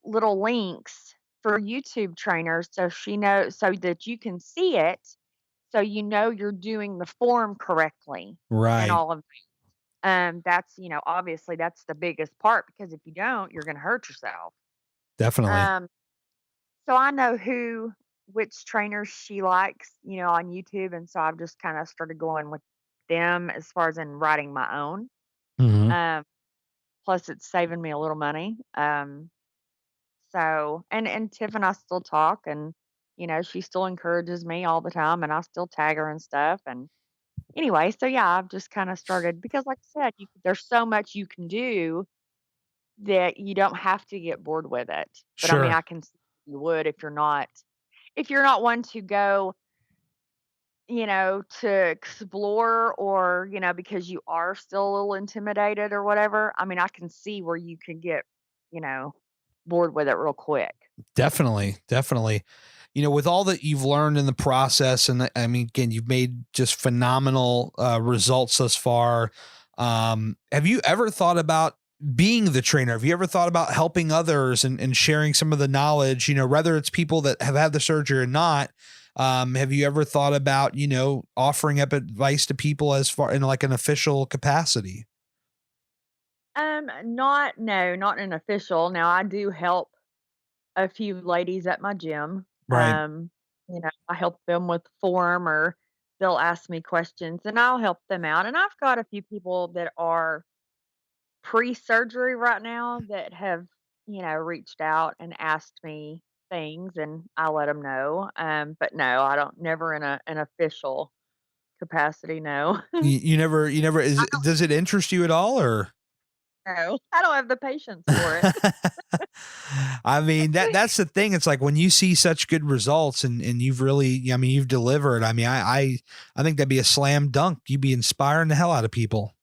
little links for YouTube trainers so she knows so that you can see it, so you know you're doing the form correctly and Right. all of that's, obviously that's the biggest part because if you don't, you're gonna hurt yourself. Definitely. Um, so I know which trainers she likes, on YouTube, and so I've just kinda started going with them as far as in writing my own. Hmm. Um, plus it's saving me a little money. So and Tiff and I still talk and, she still encourages me all the time and I still tag her and stuff and anyway, so yeah, I've just kinda started because like I said, there's so much you can do that you don't have to get bored with it. But I mean, Sure. I can see you would if you're not one to go, to explore or, because you are still a little intimidated or whatever. I mean, I can see where you could get, you know bored with it real quick. Definitely, definitely. With all that you've learned in the process, and I mean, again, you've made just phenomenal results thus far. Have you ever thought about being the trainer? Have you ever thought about helping others and sharing some of the knowledge? Whether it's people that have had the surgery or not. Have you ever thought about offering up advice to people as far in like an official capacity? Not no, not an official. Now I do help a few ladies at my gym. Right. I help them with form or they'll ask me questions and I'll help them out. And I've got a few people that are pre-surgery right now that have, reached out and asked me things and I let them know. But no, I don't never in an official capacity, no. You never does it interest you at all or? No, I don't have the patience for it. I mean, that's the thing. It's like when you see such good results and you've really, I mean, you've delivered. I mean, I think that'd be a slam dunk. You'd be inspiring the hell out of people.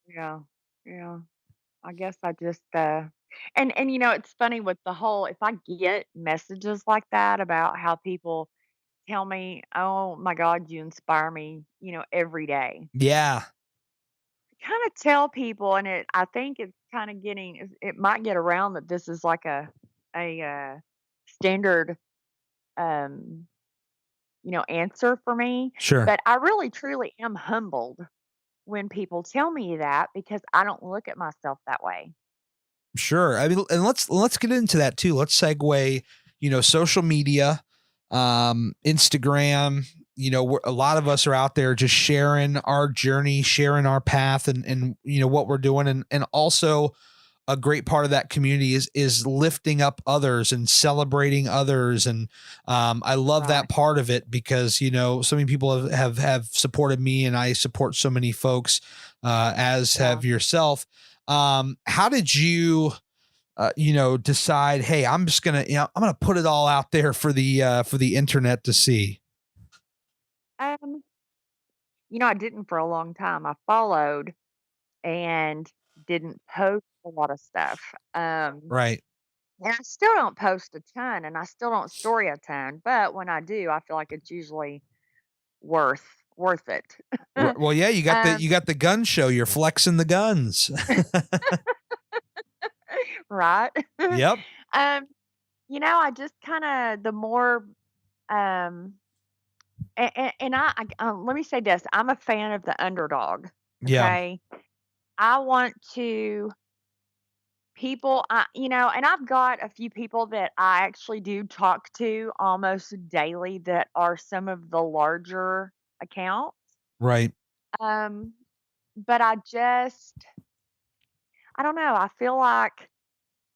Yeah. Yeah. I guess I just and it's funny with the whole if I get messages like that about how people tell me, "Oh my god, you inspire me," every day. Yeah, Kind of tell people and I think it's kind of getting it might get around that this is like a standard um answer for me, sure. but I really truly am humbled when people tell me that because I don't look at myself that way. Sure. I mean, and let's get into that too. Let's segue, social media, Instagram, a lot of us are out there just sharing our journey, sharing our path and what we're doing. And also a great part of that community is lifting up others and celebrating others. And I love Right. that part of it because, so many people have supported me and I support so many folks, as Yeah. have yourself. How did you, decide, hey, I'm just gonna, I'm gonna put it all out there for the internet to see. Um I didn't for a long time. I followed and didn't post a lot of stuff. Right. And I still don't post a ton and I still don't story a ton, but when I do, I feel like it's usually worth worth it. Well, yeah, um, you got the gun show. You're flexing the guns. right? Yep. um, I just kind of the more um and let me say this, I'm a fan of the underdog. Yeah. Okay. I want to people, and I've got a few people that I actually do talk to almost daily that are some of the larger accounts. Right. Um, but I don't know. I feel like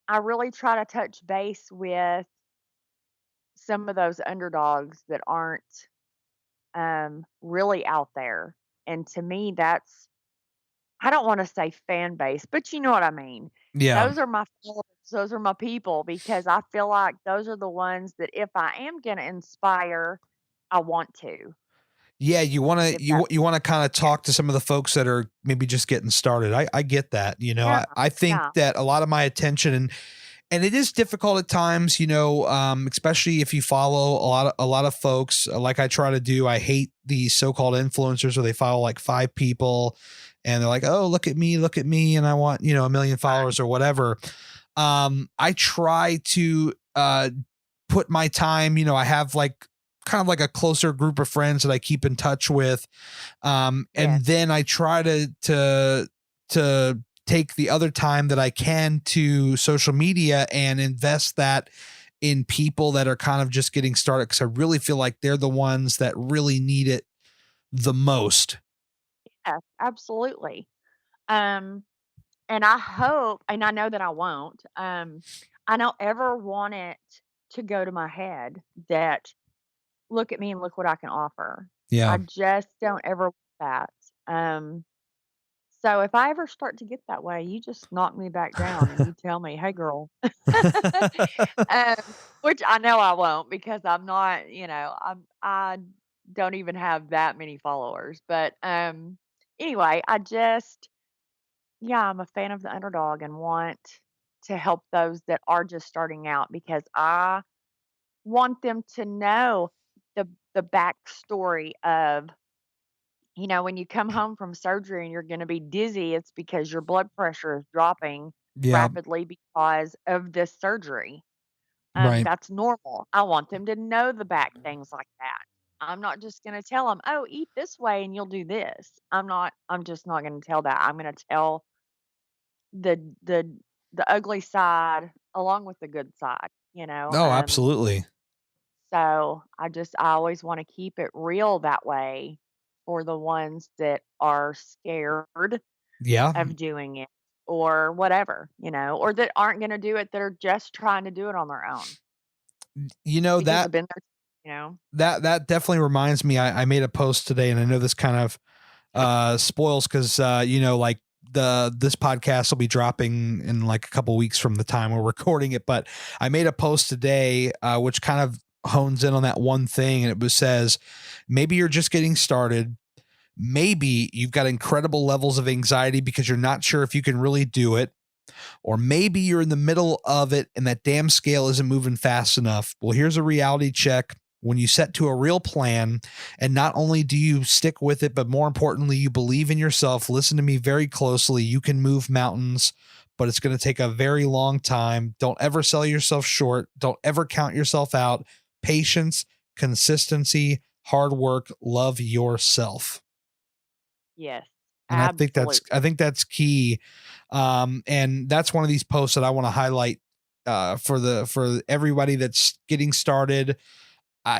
I really try to touch base with some of those underdogs that aren't really out there. And to me, that's I don't wanna say fan base, but you know what I mean. Yeah. Those are my followers, those are my people because I feel like those are the ones that if I am gonna inspire, I want to, Yeah, if that you want to kind of talk to some of the folks that are maybe just getting started. I get that. Yeah, I think yeah, that a lot of my attention and it is difficult at times, especially if you follow a lot of folks, like I try to do. I hate these so-called influencers where they follow like five people and they're like, "Oh, look at me and I want, a million right, followers or whatever." I try to put my time, I have like kind of like a closer group of friends that I keep in touch with. yeah, And then I try to take the other time that I can to social media and invest that in people that are kind of just getting started because I really feel like they're the ones that really need it the most. yeah, absolutely. Um, and I hope and I know that I won't, I don't ever want it to go to my head that, "Look at me and look what I can offer." I Yeah. just don't ever want that. Um So if I ever start to get that way, you just knock me back down and you tell me, "Hey, girl." Um, which I know I won't because I'm not, I don't even have that many followers. But anyway, yeah, I'm a fan of the underdog and want to help those that are just starting out because I want them to know the backstory of, when you come home from surgery and you're gonna be dizzy, it's because your blood pressure is dropping Yeah. rapidly because of this surgery. Right. That's normal. I want them to know the back things like that. I'm not just gonna tell them, "Oh, eat this way and you'll do this." I'm just not gonna tell that. I'm gonna tell the the the ugly side along with the good side, you know? Oh, absolutely. So I always wanna keep it real that way for the ones that are scared Yeah. of doing it or whatever, or that aren't gonna do it, that are just trying to do it on their own You know, because that I've been there. that definitely reminds me, I made a post today, and I know this kind of spoils because like this podcast will be dropping in like a couple weeks from the time we're recording it, but I made a post today which kind of hones in on that one thing, and says maybe you're just getting started. Maybe you've got incredible levels of anxiety because you're not sure if you can really do it. Or maybe you're in the middle of it and that damn scale isn't moving fast enough. Well, here's a reality check. When you set to a real plan, and not only do you stick with it, but more importantly, you believe in yourself, listen to me very closely, you can move mountains, but it's going to take a very long time. Don't ever sell yourself short. Don't ever count yourself out. Patience, consistency, hard work, love yourself. Yes, And I absolutely. think that's key. And that's one of these posts that I want to highlight for everybody that's getting started.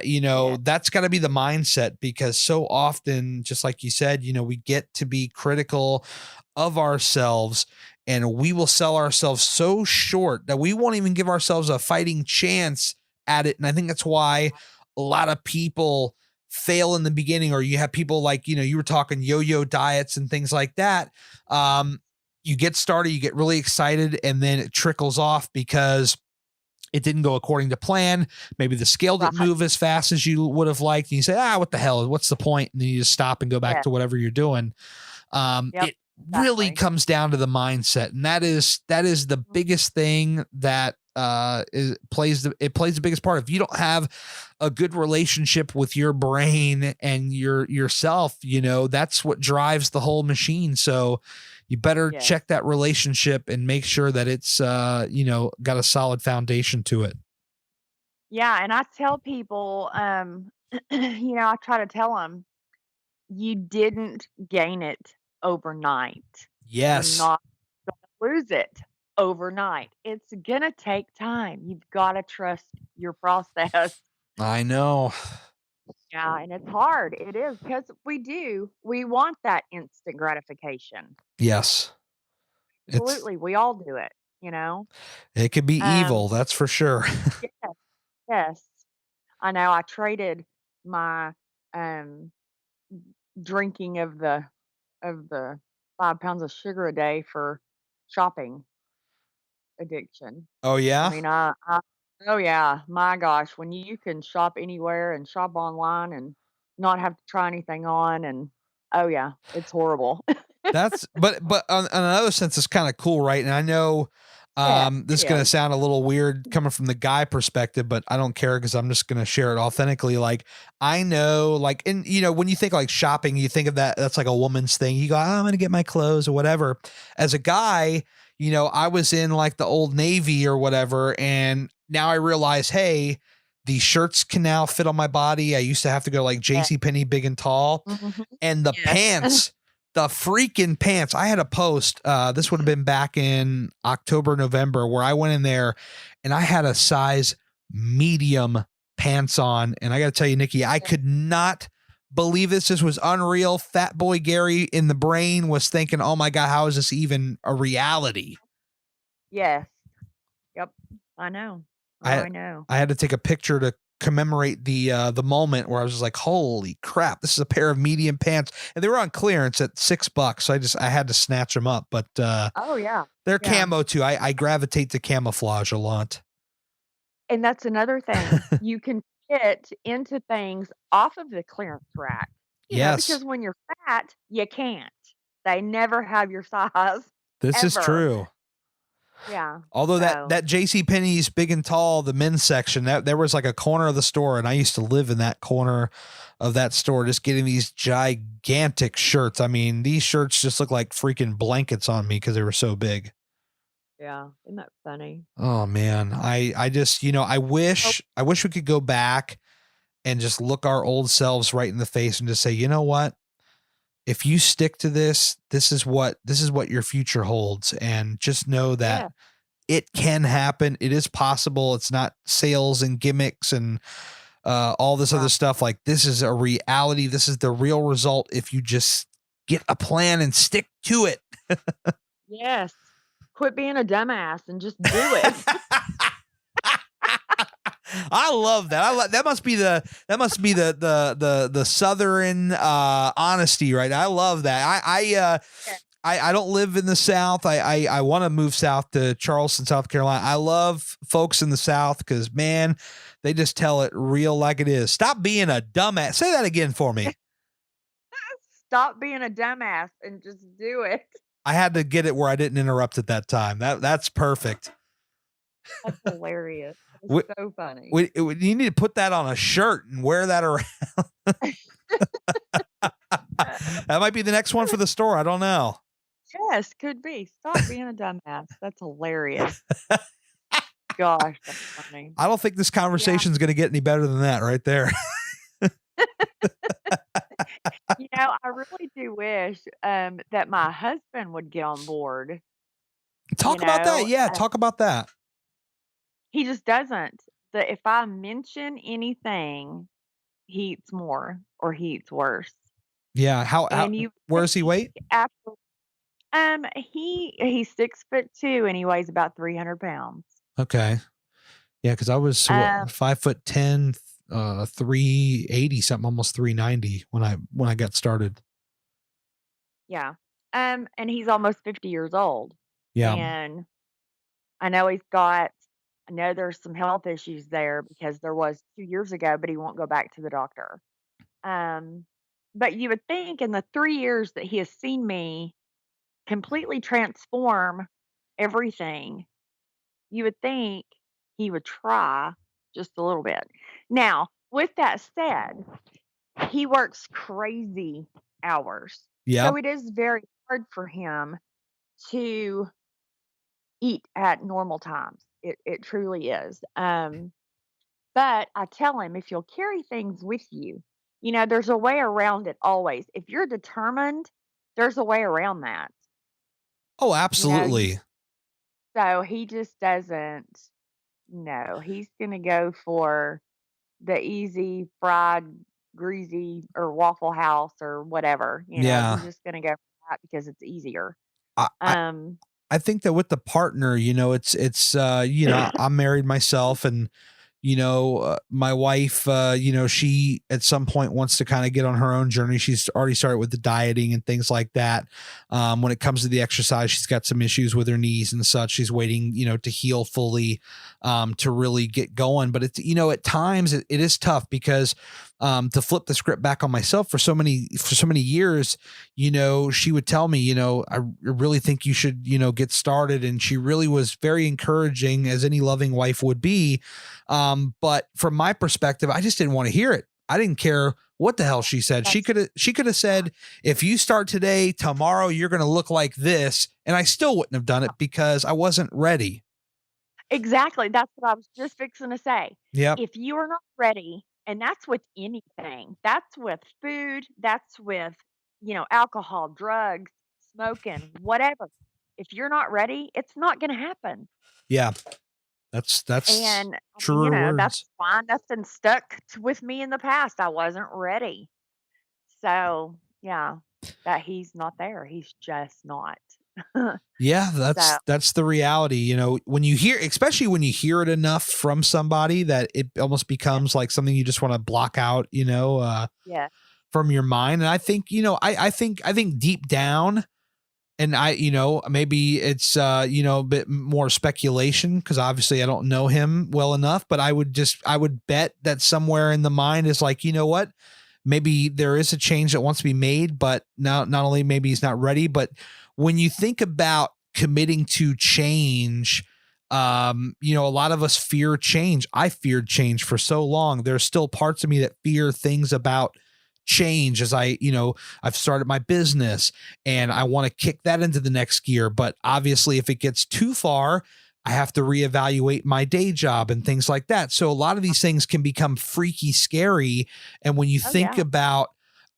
Yeah, That's got to be the mindset, because so often, just like you said, we get to be critical of ourselves, and we will sell ourselves so short that we won't even give ourselves a fighting chance at it. And I think that's why a lot of people fail in the beginning, or you have people like, you were talking yo-yo diets and things like that. Um, you get started, you get really excited, and then it trickles off because it didn't go according to plan. Maybe the scale didn't right. move as fast as you would have liked. And you say, what the hell? What's the point? And then you just stop and go back Yeah, to whatever you're doing. yep, It really exactly. comes down to the mindset. And that is the Mhm. biggest thing that it plays the biggest part. If you don't have a good relationship with your brain and yourself, that's what drives the whole machine. So you better Yes. check that relationship and make sure that it's got a solid foundation to it. Yeah, and I tell people, I try to tell them, "You didn't gain it overnight. You're Yes, not gonna lose it overnight. It's gonna take time. You've gotta trust your process." I know. Yeah, and it's hard. It is because we want that instant gratification. Yes. It's Absolutely, we all do it, you know? it could be Um, evil, that's for sure. yes, yes. I know I traded my, um, drinking of the 5 pounds of sugar a day for shopping addiction. Oh I yeah? mean, I oh, yeah, my gosh, when you can shop anywhere and shop online and not have to try anything on and oh, yeah, it's horrible. That's but on another sense, it's kind of cool, right? And I know Yes, this it is gonna is. sound a little weird coming from the guy perspective, but I don't care because I'm just gonna share it authentically. Like I know, like, and when you think like shopping, you think of that's like a woman's thing. You go, I'm gonna get my clothes or whatever. As a guy, I was in like the Old Navy or whatever, and now I realize, hey, these shirts can now fit on my body. I used to have to go like Yeah. JC Penney big and tall, Mhm. and the Yes. pants. The freaking pants. I had a post. This would have been back in October, November, where I went in there and I had a size medium pants on. And I got to tell you, Nikki, I Yeah. could not believe this. This was unreal. Fat boy Gary in the brain was thinking, oh my God, how is this even a reality? Yes. Yep. I know. Oh, I I know. I had to take a picture to commemorate the moment where I was just like, holy crap, this is a pair of medium pants. And they were on clearance at $6. So I had to snatch them up. But Oh, yeah. they're Yeah. camo too. I gravitate to camouflage a lot. And that's another thing. You can fit into things off of the clearance rack, Yes, because when you're fat, you can't. They never have your size this is ever. true. Yeah. Although So that J.C. Penney's Big and Tall, the men's section, that there was like a corner of the store, and I used to live in that corner of that store, just getting these gigantic shirts. I mean, these shirts just look like freaking blankets on me because they were so big. yeah, isn't that funny? Oh man, I just I Oh, wish we could go back and just look our old selves right in the face and just say, you know what? If you stick to this, this is what your future holds, and just know that yeah, it can happen. It is possible. It's not sales and gimmicks and all this other right. stuff. Like, this is a reality. This is the real result if you just get a plan and stick to it. Yes. Quit being a dumbass and just do it. I love that. That must be the southern honesty, right? I love that. Yeah. I don't live in the South. I want to move south to Charleston, South Carolina. I love folks in the South because, man, they just tell it real like it is. Stop being a dumbass. Say that again for me. Stop being a dumbass and just do it. I had to get it where I didn't interrupt at that time. That's perfect. That's hilarious. We, It's so funny. you need to put that on a shirt and wear that around. That might be the next one for the store. I don't know. Yes, could be. Stop being a dumbass. That's hilarious. Gosh, that's funny. I don't think this Yeah. conversation is going to get any better than that right there. I really do wish that my husband would get on board. Talk about that. Yeah, talk about that. He just doesn't. If I mention anything, he eats more or he eats worse. Yeah. How And you where does he weight? after he's 6'2" and he weighs about 300 pounds. Okay. Yeah, because I was Um, 5'10", 380 something, almost 390 when I got started. yeah. And he's almost 50 years old. Yeah. And I know there's some health issues there because there was 2 years ago, but he won't go back to the doctor. Um, but you would think in the 3 years that he has seen me completely transform everything, you would think he would try just a little bit. Now, with that said, he works crazy hours. Yeah. So it is very hard for him to eat at normal times. It truly is. But I tell him if you'll carry things with you, there's a way around it always. If you're determined, there's a way around that. Oh, You know, you absolutely. so he just doesn't no, he's gonna go for the easy fried greasy or Waffle House or whatever, Yeah. he's just gonna go for that because it's easier. I, I Um, I think that with the partner, it's I'm married myself, and my wife, she at some point wants to kind of get on her own journey. She's already started with the dieting and things like that. When it comes to the exercise, she's got some issues with her knees and such. She's waiting, to heal fully, to really get going. But it's, at times it is tough because, to flip the script back on myself for so many years, she would tell me, I really think you should, get started. And she really was very encouraging, as any loving wife would be. But from my perspective, I just didn't want to hear it. I didn't care what the hell she said. She that's could have said, if you start today, tomorrow you're going to look like this. And I still wouldn't have done it because I wasn't ready. exactly, that's what I was just fixing to say. Yep. If you are not ready, and that's with anything, that's with food, that's with, alcohol, drugs, smoking, whatever. If you're not ready, it's not gonna happen. Yeah. That's And truer that's words. fine. That's been stuck with me in the past. I wasn't ready. So, yeah, that he's not there. He's just not. Yeah, So, that's the reality. When you hear, especially when you hear it enough from somebody, that it almost yeah, becomes like something you just want to block out, yeah, from your mind. And I think, I think deep down, and maybe it's, a bit more speculation because obviously I don't know him well enough, but I would bet that somewhere in the mind is like, you know what, maybe there is a change that wants to be made, but now not only maybe he's not ready, but when you think about committing to change. A lot of us fear change. I feared change for so long. There's still parts of me that fear things about change as I've started my business and I want to kick that into the next gear. But obviously, if it gets too far, I have to reevaluate my day job and things like that. So a lot of these things can become freaky scary. And when you Oh, think yeah. about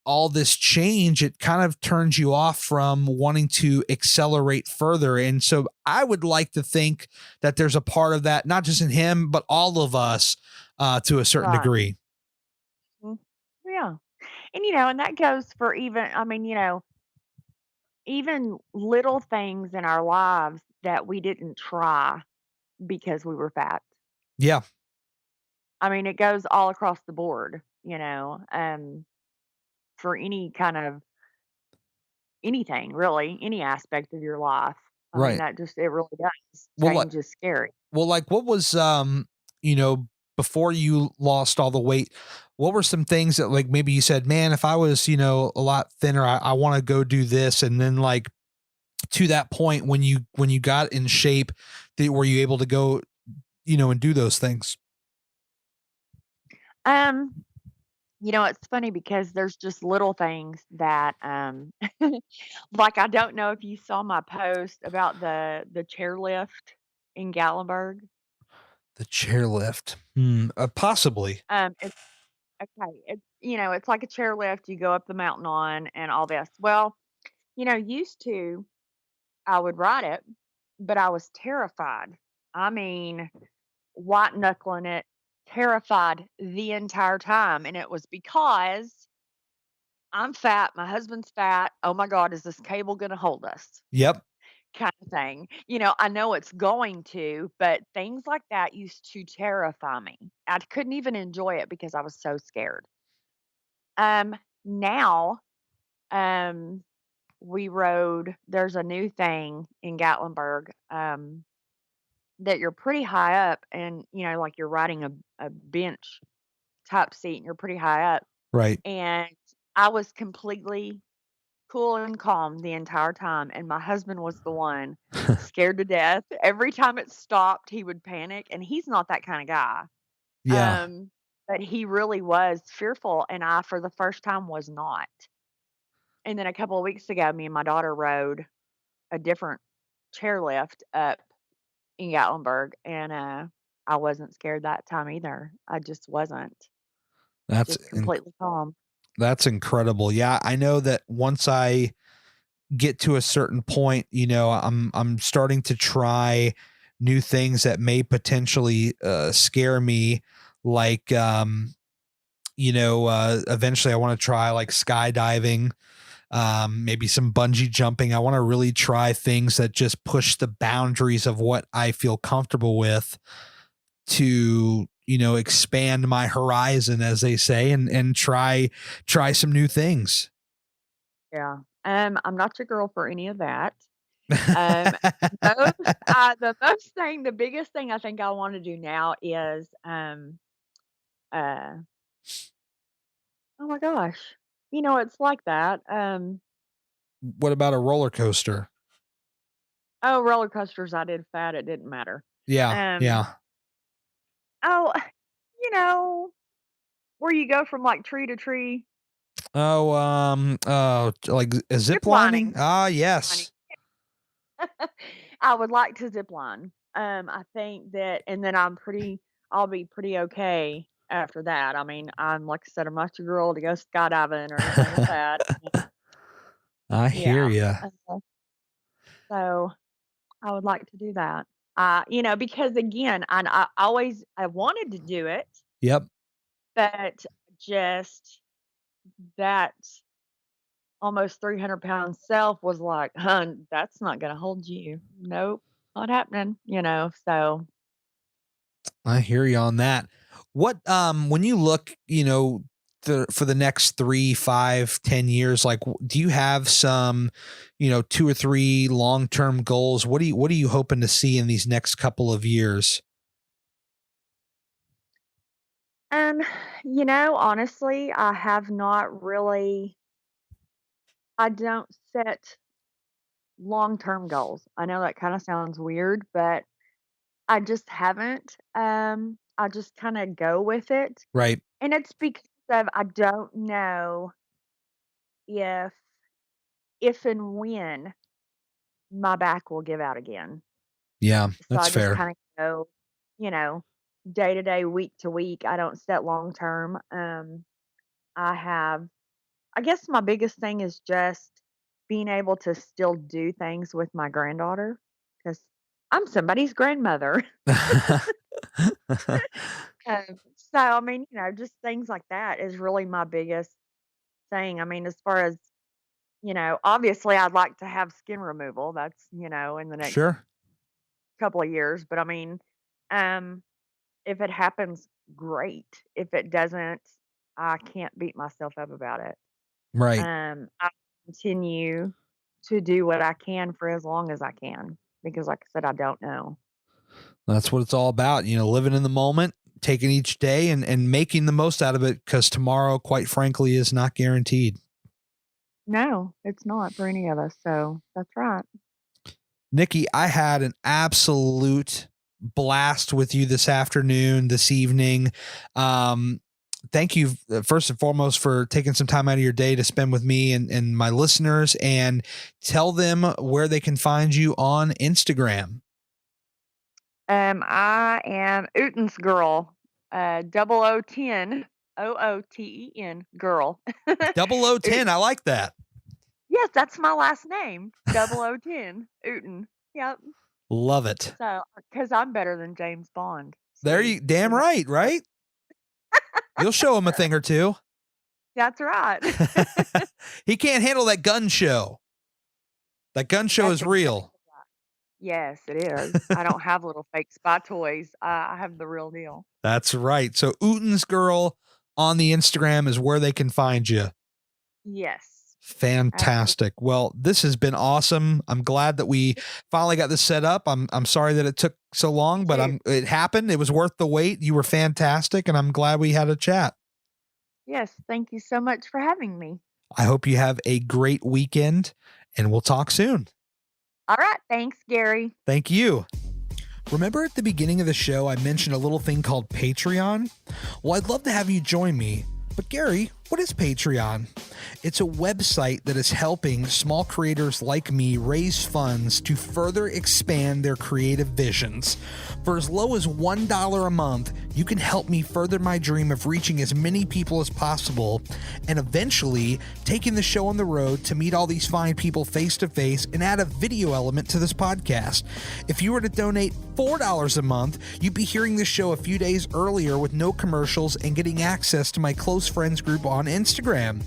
all this change, it kind of turns you off from wanting to accelerate further. And so I would like to think that there's a part of that, not just in him, but all of us to a certain Right. degree. Mm. Yeah. And, and that goes for even, I mean, even little things in our lives that we didn't try because we were fat. Yeah. I mean, it goes all across the board, for any kind of anything really, any aspect of your life. I mean, Right. that just, it really does. Well, Change is scary. like what was, you know, before you lost all the weight, what were some things that like maybe you said, man, if I was, a lot thinner, I want to go do this. And then like to that point when you got in shape, were you able to go, and do those things? Um, it's funny because there's just little things that, like, I don't know if you saw my post about the chairlift in Gatlinburg. The chairlift. Possibly. It's okay. It's like a chairlift you go up the mountain on and all this. Well, used to I would ride it, but I was terrified. I mean, white knuckling it, terrified the entire time, and it was because I'm fat, my husband's fat. Oh my God, is this cable gonna hold us? Yep. Kind of thing. I know it's going to, but things like that used to terrify me. I couldn't even enjoy it because I was so scared. Now, um, we rode, there's a new thing in Gatlinburg, that you're pretty high up and, like you're riding a bench type seat and you're pretty high up. Right. And I was completely cool and calm the entire time, and my husband was the one scared to death. Every time it stopped, he would panic, and he's not that kinda guy. Yeah. Um, but he really was fearful, and I, for the first time, was not. And then a couple of weeks ago, me and my daughter rode a different chairlift up in Gatlinburg, and, I wasn't scared that time either. I just wasn't. That's Just completely calm. that's incredible. Yeah, I know that once I get to a certain point, I'm starting to try new things that may potentially scare me, like eventually I want to try like skydiving, maybe some bungee jumping. I want to really try things that just push the boundaries of what I feel comfortable with to, expand my horizon, as they say, and try some new things. Yeah. I'm not your girl for any of that. Um, most the biggest thing I think I wanna do now is, uh oh my gosh, it's like that, What about a roller coaster? oh, roller coasters, I did fat, it didn't matter. Yeah, Um, yeah. oh, you know, where you go from, like, tree to tree, Like zip zip lining? lining, Ah, lining. yes. I would like to zip line. I think that, and then I'll be pretty okay after that. I mean, I'm, like I said, I'm not your girl to go skydiving or anything like that. I hear Yeah. you. Uh, so I would like to do that. Because again, I always I wanted to do it, Yep. but just that almost 300-pound self was like, "Hun, that's not gonna hold you. Nope, not happening." So I hear you on that. What when you look, for the next 3, 5, 10 years, like do you have some, 2 or 3 long-term goals? What are you hoping to see in these next couple of years? Um, honestly, I have not really I don't set long-term goals. I know that kind of sounds weird, but I just haven't. I just kind of go with it. Right. And it's because of I don't know if and when my back will give out again. Yeah, So that's I just fair. kind of go, you know, day to day, week to week. I don't set long term. I have, I guess my biggest thing is just being able to still do things with my granddaughter because I'm somebody's grandmother. So, I mean, just things like that is really my biggest thing. I mean, as far as, obviously I'd like to have skin removal. That's, in the next Sure. couple of years. But I mean, um, if it happens, great. If it doesn't, I can't beat myself up about it. Right. I continue to do what I can for as long as I can because, like I said, I don't know. That's what it's all about. Living in the moment, taking each day and making the most out of it, because tomorrow, quite frankly, is not guaranteed. No, it's not for any of us. So that's right. Niki, I had an absolute blast with you this afternoon, this evening. Thank you, first and foremost, for taking some time out of your day to spend with me and my listeners, and tell them where they can find you on Instagram. I am Ooten's girl, 0010, OOTEN girl. 0010. Ooten. I like that. Yes, that's my last name. 0010, Ooten. Yep. Love it. So, because I'm better than James Bond. There See, you damn 'cause right? You'll show him a thing or two. that's right. He can't handle that gun show. That gun show That's is exactly real. right. Yes, it is. I don't have little fake spy toys. I have the real deal. That's right. So Ooten's girl on the Instagram is where they can find you. Yes. Fantastic. Absolutely. Well, this has been awesome. I'm glad that we finally got this set up. I'm sorry that it took so long, but Too. it happened. It was worth the wait. You were fantastic, and I'm glad we had a chat. Yes. Thank you so much for having me. I hope you have a great weekend, and we'll talk soon. All right. Thanks, Gary. Thank you. Remember at the beginning of the show, I mentioned a little thing called Patreon? Well, I'd love to have you join me. But Gary, what is Patreon? It's a website that is helping small creators like me raise funds to further expand their creative visions. For as low as $1 a month, you can help me further my dream of reaching as many people as possible and eventually taking the show on the road to meet all these fine people face to face and add a video element to this podcast. If you were to donate $4 a month, you'd be hearing this show a few days earlier with no commercials and getting access to my close friends group on Instagram.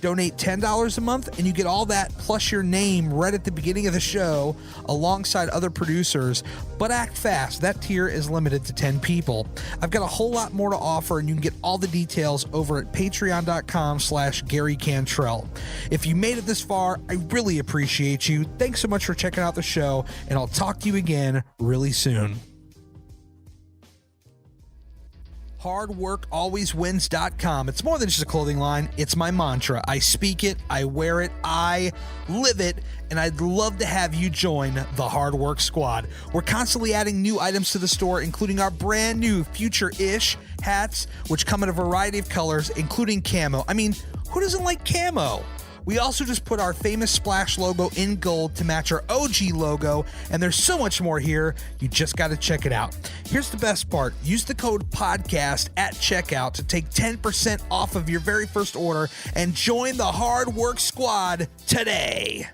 Donate $10 a month and you get all that plus your name right at the beginning of the show alongside other producers, but act fast. That tier is limited to 10 people. I've got a whole lot more to offer, and you can get all the details over at patreon.com/Gary Cantrell. If you made it this far, I really appreciate you. Thanks so much for checking out the show, and I'll talk to you again really soon. hardworkalwayswins.com. It's more than just a clothing line. It's my mantra. I speak it, I wear it, I live it, and I'd love to have you join the Hard Work Squad. We're constantly adding new items to the store, including our brand new Future-ish hats, which come in a variety of colors, including camo. I mean, who doesn't like camo? We also just put our famous Splash logo in gold to match our OG logo, and there's so much more here. You just got to check it out. Here's the best part. Use the code PODCAST at checkout to take 10% off of your very first order and join the Hard Work Squad today.